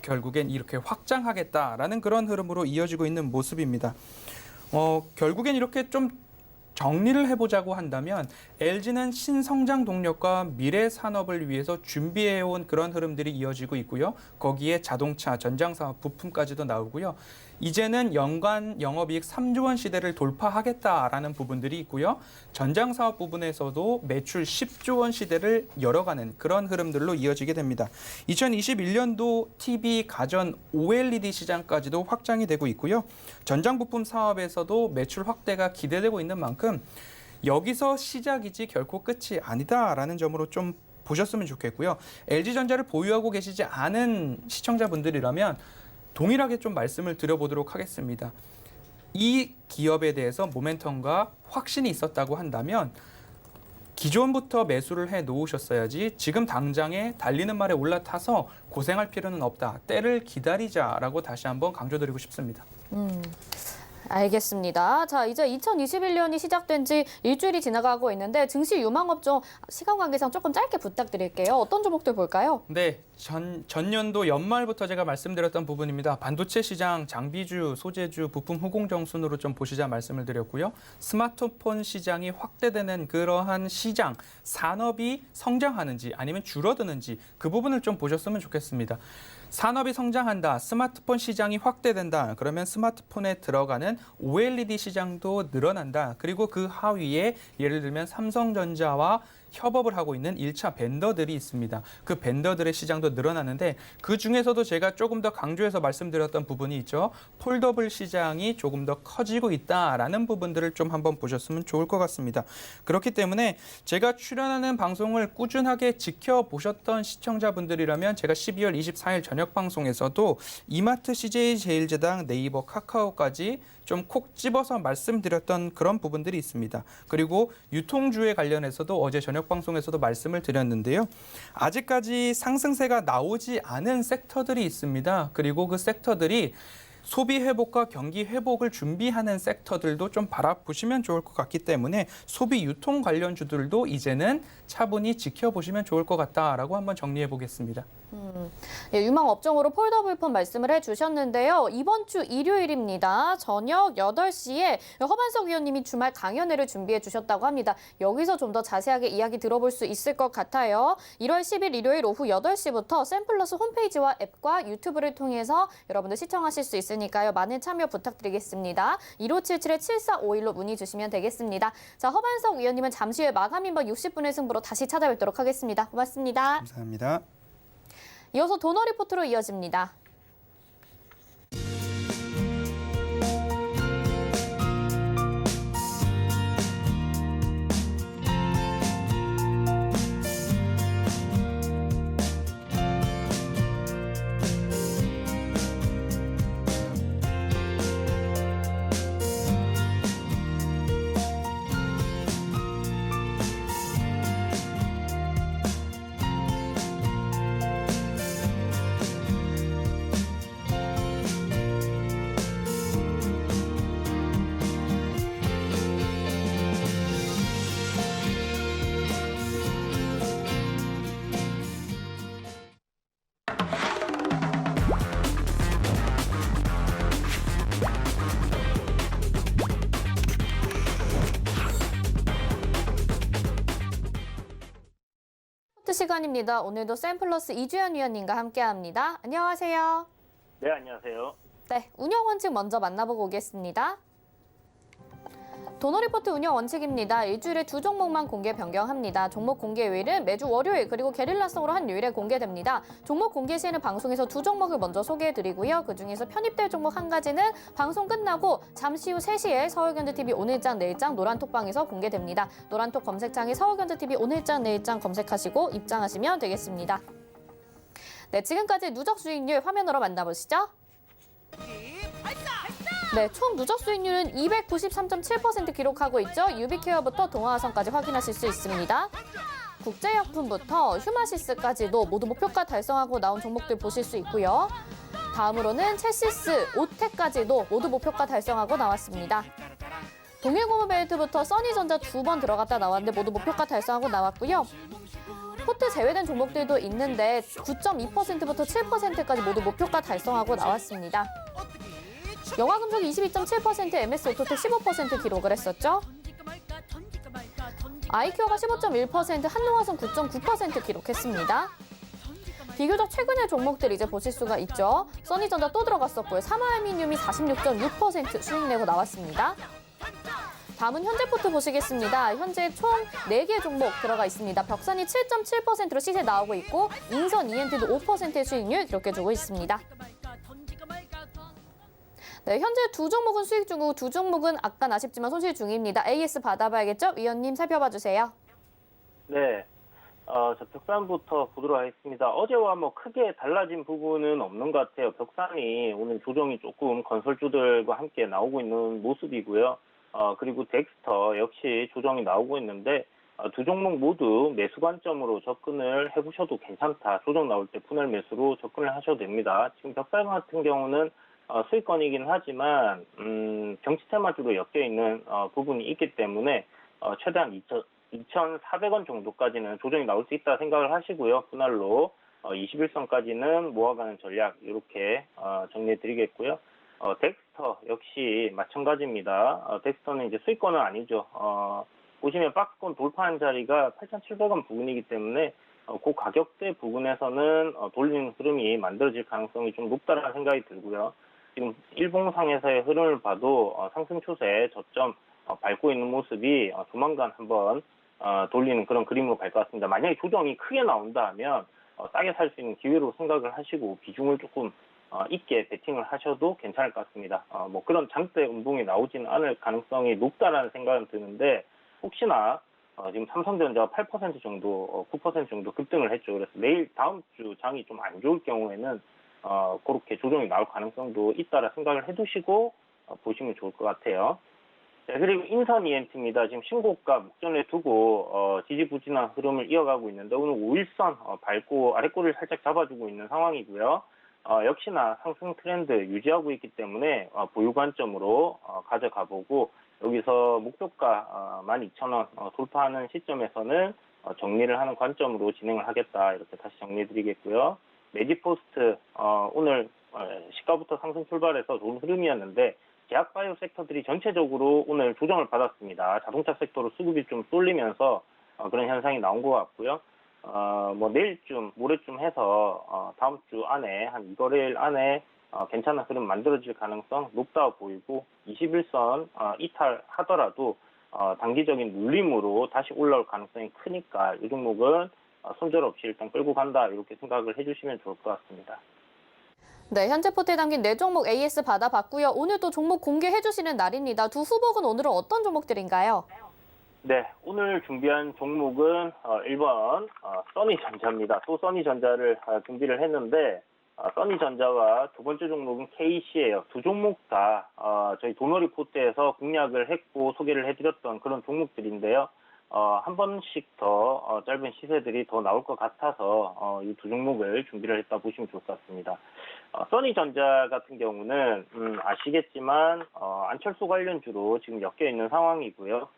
결국엔 이렇게 확장하겠다라는 그런 흐름으로 이어지고 있는 모습입니다. 결국엔 이렇게 좀 정리를 해보자고 한다면 LG는 신성장 동력과 미래 산업을 위해서 준비해온 그런 흐름들이 이어지고 있고요. 거기에 자동차, 전장사업, 부품까지도 나오고요. 이제는 연간 영업이익 3조 원 시대를 돌파하겠다라는 부분들이 있고요. 전장사업 부분에서도 매출 10조 원 시대를 열어가는 그런 흐름들로 이어지게 됩니다. 2021년도 TV, 가전, OLED 시장까지도 확장이 되고 있고요. 전장 부품 사업에서도 매출 확대가 기대되고 있는 만큼 여기서 시작이지 결코 끝이 아니다라는 점으로 좀 보셨으면 좋겠고요. LG전자를 보유하고 계시지 않은 시청자분들이라면 동일하게 좀 말씀을 드려보도록 하겠습니다. 이 기업에 대해서 모멘텀과 확신이 있었다고 한다면 기존부터 매수를 해 놓으셨어야지 지금 당장에 달리는 말에 올라타서 고생할 필요는 없다. 때를 기다리자라고 다시 한번 강조드리고 싶습니다. 알겠습니다. 자, 이제 2021년이 시작된 지 일주일이 지나가고 있는데 증시 유망업종 시간 관계상 조금 짧게 부탁드릴게요. 어떤 종목들 볼까요? 네, 전년도 연말부터 제가 말씀드렸던 부분입니다. 반도체 시장, 장비주, 소재주, 부품 후공정 순으로 좀 보시자 말씀을 드렸고요. 스마트폰 시장이 확대되는 그러한 시장, 산업이 성장하는지 아니면 줄어드는지 그 부분을 좀 보셨으면 좋겠습니다. 산업이 성장한다, 스마트폰 시장이 확대된다, 그러면 스마트폰에 들어가는 OLED 시장도 늘어난다. 그리고 그 하위에 예를 들면 삼성전자와 협업을 하고 있는 1차 벤더들이 있습니다. 그 벤더들의 시장도 늘어나는데 그 중에서도 제가 조금 더 강조해서 말씀드렸던 부분이 있죠. 폴더블 시장이 조금 더 커지고 있다라는 부분들을 좀 한번 보셨으면 좋을 것 같습니다. 그렇기 때문에 제가 출연하는 방송을 꾸준하게 지켜보셨던 시청자분들이라면 제가 12월 24일 저녁 방송에서도 이마트, CJ제일제당, 네이버, 카카오까지 좀 콕 집어서 말씀드렸던 그런 부분들이 있습니다. 그리고 유통주에 관련해서도 어제 저녁 방송에서도 말씀을 드렸는데요. 아직까지 상승세가 나오지 않은 섹터들이 있습니다. 그리고 그 섹터들이 소비 회복과 경기 회복을 준비하는 섹터들도 좀 바라보시면 좋을 것 같기 때문에 소비 유통 관련주들도 이제는 차분히 지켜보시면 좋을 것 같다라고 한번 정리해 보겠습니다. 예, 유망 업종으로 폴더블폰 말씀을 해주셨는데요. 이번 주 일요일입니다. 저녁 8시에 허반석 위원님이 주말 강연회를 준비해 주셨다고 합니다. 여기서 좀 더 자세하게 이야기 들어볼 수 있을 것 같아요. 1월 10일 일요일 오후 8시부터 샘플러스 홈페이지와 앱과 유튜브를 통해서 여러분들 시청하실 수 있으니까요. 많은 참여 부탁드리겠습니다. 1577-7451로 문의 주시면 되겠습니다. 자, 허반석 위원님은 잠시 후에 마감 인버 60분의 승부로 다시 찾아뵙도록 하겠습니다. 고맙습니다. 감사합니다. 이어서 도너 리포트로 이어집니다. 시간입니다. 오늘도 샘플러스 이주연 위원님과 함께합니다. 안녕하세요. 네, 안녕하세요. 네, 운영 원칙 먼저 만나보고 오겠습니다. 도너리포트 운영 원칙입니다. 일주일에 2종목만 공개 변경합니다. 종목 공개 요일은 매주 월요일 그리고 게릴라성으로 한 요일에 공개됩니다. 종목 공개 시에는 방송에서 2종목을 먼저 소개해드리고요. 그중에서 편입될 종목 1가지는 방송 끝나고 잠시 후 3시에 서울경제TV 오늘장 내일장 노란톡방에서 공개됩니다. 노란톡 검색창에 서울경제TV 오늘장 내일장 검색하시고 입장하시면 되겠습니다. 네, 지금까지 누적 수익률 화면으로 만나보시죠. 네, 총 누적 수익률은 293.7% 기록하고 있죠. 유비케어부터 동아화성까지 확인하실 수 있습니다. 국제약품부터 휴마시스까지도 모두 목표가 달성하고 나온 종목들 보실 수 있고요. 다음으로는 첼시스, 오텍까지도 모두 목표가 달성하고 나왔습니다. 동일고무벨트부터 써니전자 2번 들어갔다 나왔는데 모두 목표가 달성하고 나왔고요. 포트 제외된 종목들도 있는데 9.2%부터 7%까지 모두 목표가 달성하고 나왔습니다. 영화금속이 22.7%, MS오토텍 15% 기록을 했었죠. 아이큐어가 15.1%, 한노화성 9.9% 기록했습니다. 비교적 최근의 종목들 이제 보실 수가 있죠. 써니전자 또 들어갔었고요. 삼화알미늄이 46.6% 수익 내고 나왔습니다. 다음은 현재 포트 보시겠습니다. 현재 총 4개 종목 들어가 있습니다. 벽산이 7.7%로 시세 나오고 있고 인선 ENT도 5%의 수익률 기록해주고 있습니다. 네, 현재 2종목은 수익 중이고 2종목은 아깐 아쉽지만 손실 중입니다. AS 받아봐야겠죠? 위원님 살펴봐 주세요. 네, 저 벽산부터 보도록 하겠습니다. 어제와 뭐 크게 달라진 부분은 없는 것 같아요. 벽산이 오늘 조정이 조금 건설주들과 함께 나오고 있는 모습이고요. 그리고 덱스터 역시 조정이 나오고 있는데 2종목 모두 매수 관점으로 접근을 해보셔도 괜찮다. 조정 나올 때 분할 매수로 접근을 하셔도 됩니다. 지금 벽산 같은 경우는 수익권이긴 하지만 정치 테마주로 엮여 있는 부분이 있기 때문에 최대한 2,400원 정도까지는 조정이 나올 수 있다 생각을 하시고요. 분할로 21선까지는 모아가는 전략 이렇게 정리해드리겠고요. 덱스터 역시 마찬가지입니다. 덱스터는 이제 수익권은 아니죠. 보시면 박스권 돌파한 자리가 8,700원 부근이기 때문에 그 가격대 부근에서는 돌리는 흐름이 만들어질 가능성이 좀 높다라는 생각이 들고요. 지금 일봉상에서의 흐름을 봐도 상승 추세에 저점 밟고 있는 모습이 조만간 한번 돌리는 그런 그림으로 갈 것 같습니다. 만약에 조정이 크게 나온다 하면 싸게 살 수 있는 기회로 생각을 하시고 비중을 조금 있게 베팅을 하셔도 괜찮을 것 같습니다. 뭐 그런 장대 운동이 나오지는 않을 가능성이 높다라는 생각은 드는데 혹시나 지금 삼성전자가 8% 정도, 9% 정도 급등을 했죠. 그래서 내일 다음 주 장이 좀 안 좋을 경우에는 그렇게 조정이 나올 가능성도 있다라 생각을 해두시고 보시면 좋을 것 같아요. 네, 그리고 인선 ENT입니다. 지금 신고가 목전에 두고 지지부진한 흐름을 이어가고 있는데 오늘 5일선 밟고 아래꼬리를 살짝 잡아주고 있는 상황이고요. 역시나 상승 트렌드 유지하고 있기 때문에 보유 관점으로 가져가 보고 여기서 목표가 12,000원 돌파하는 시점에서는 정리를 하는 관점으로 진행을 하겠다 이렇게 다시 정리해드리겠고요. 매지포스트 오늘 시가부터 상승 출발해서 좋은 흐름이었는데 제약바이오 섹터들이 전체적으로 오늘 조정을 받았습니다. 자동차 섹터로 수급이 좀 쏠리면서 그런 현상이 나온 것 같고요. 뭐 내일쯤 모레쯤 해서 다음 주 안에 한 2거래일 안에 괜찮은 흐름 만들어질 가능성 높다 보이고 21선 이탈하더라도 단기적인 눌림으로 다시 올라올 가능성이 크니까 이 종목은 손절없이 일단 끌고 간다 이렇게 생각을 해주시면 좋을 것 같습니다. 네, 현재 포트에 담긴 4종목 AS 받아봤고요. 오늘 또 종목 공개해 주시는 날입니다. 두 후보는 오늘은 어떤 종목들인가요? 네, 오늘 준비한 종목은 1번 써니전자입니다. 또 써니전자를 준비를 했는데 써니전자와 두 번째 종목은 KC예요. 두 종목 다 저희 도너리포트에서 공략을 했고 소개를 해드렸던 그런 종목들인데요. 한 번씩 더 짧은 시세들이 더 나올 것 같아서 이 두 종목을 준비를 했다 보시면 좋을 것 같습니다. 써니전자 같은 경우는 아시겠지만 안철수 관련주로 지금 엮여 있는 상황이고요.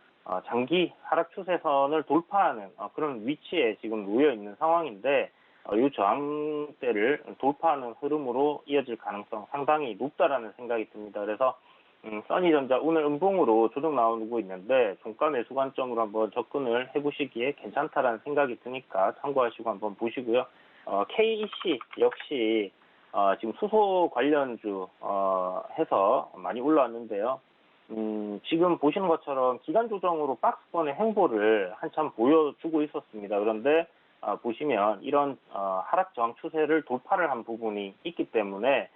장기 하락 추세선을 돌파하는 그런 위치에 지금 놓여 있는 상황인데 이 저항대를 돌파하는 흐름으로 이어질 가능성 상당히 높다라는 생각이 듭니다. 그래서 써니전자 오늘 음봉으로 조정 나오고 있는데 종가 매수 관점으로 한번 접근을 해보시기에 괜찮다라는 생각이 드니까 참고하시고 한번 보시고요. KEC 역시 지금 수소 관련주 해서 많이 올라왔는데요. 지금 보시는 것처럼 기간 조정으로 박스권의 횡보를 한참 보여주고 있었습니다. 그런데 보시면 이런 하락 저항 추세를 돌파를 한 부분이 있기 때문에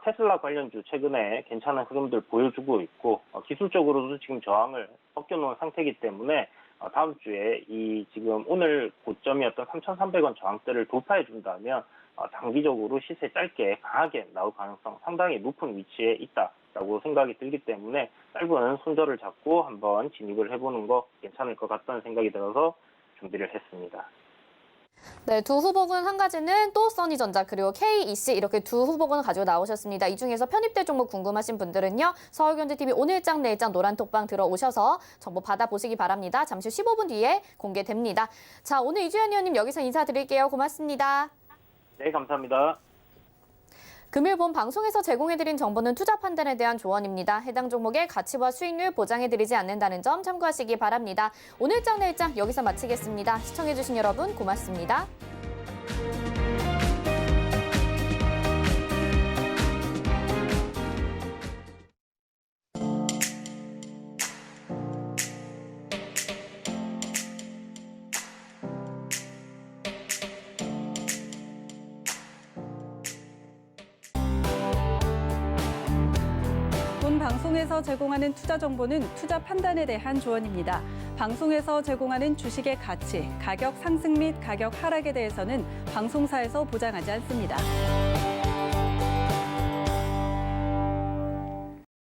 테슬라 관련주 최근에 괜찮은 흐름들 보여주고 있고 기술적으로도 지금 저항을 벗겨놓은 상태이기 때문에 다음 주에 이 지금 오늘 고점이었던 3,300원 저항대를 돌파해 준다면 단기적으로 시세 짧게 강하게 나올 가능성 상당히 높은 위치에 있다라고 생각이 들기 때문에 짧은 손절을 잡고 한번 진입을 해보는 거 괜찮을 것 같다는 생각이 들어서 준비를 했습니다. 네, 두 후보군 한 가지는 또 써니전자 그리고 KEC 이렇게 두 후보군을 가지고 나오셨습니다. 이 중에서 편입될 종목 궁금하신 분들은요. 서울경제TV 오늘장 내일장 노란톡방 들어오셔서 정보 받아보시기 바랍니다. 잠시 15분 뒤에 공개됩니다. 자, 오늘 이주연 의원님 여기서 인사드릴게요. 고맙습니다. 네, 감사합니다. 금일 본 방송에서 제공해드린 정보는 투자 판단에 대한 조언입니다. 해당 종목의 가치와 수익률 보장해드리지 않는다는 점 참고하시기 바랍니다. 오늘장 내일장 여기서 마치겠습니다. 시청해주신 여러분 고맙습니다. 본 방송에서 제공하는 투자 정보는 투자 판단에 대한 조언입니다. 방송에서 제공하는 주식의 가치, 가격 상승 및 가격 하락에 대해서는 방송사에서 보장하지 않습니다.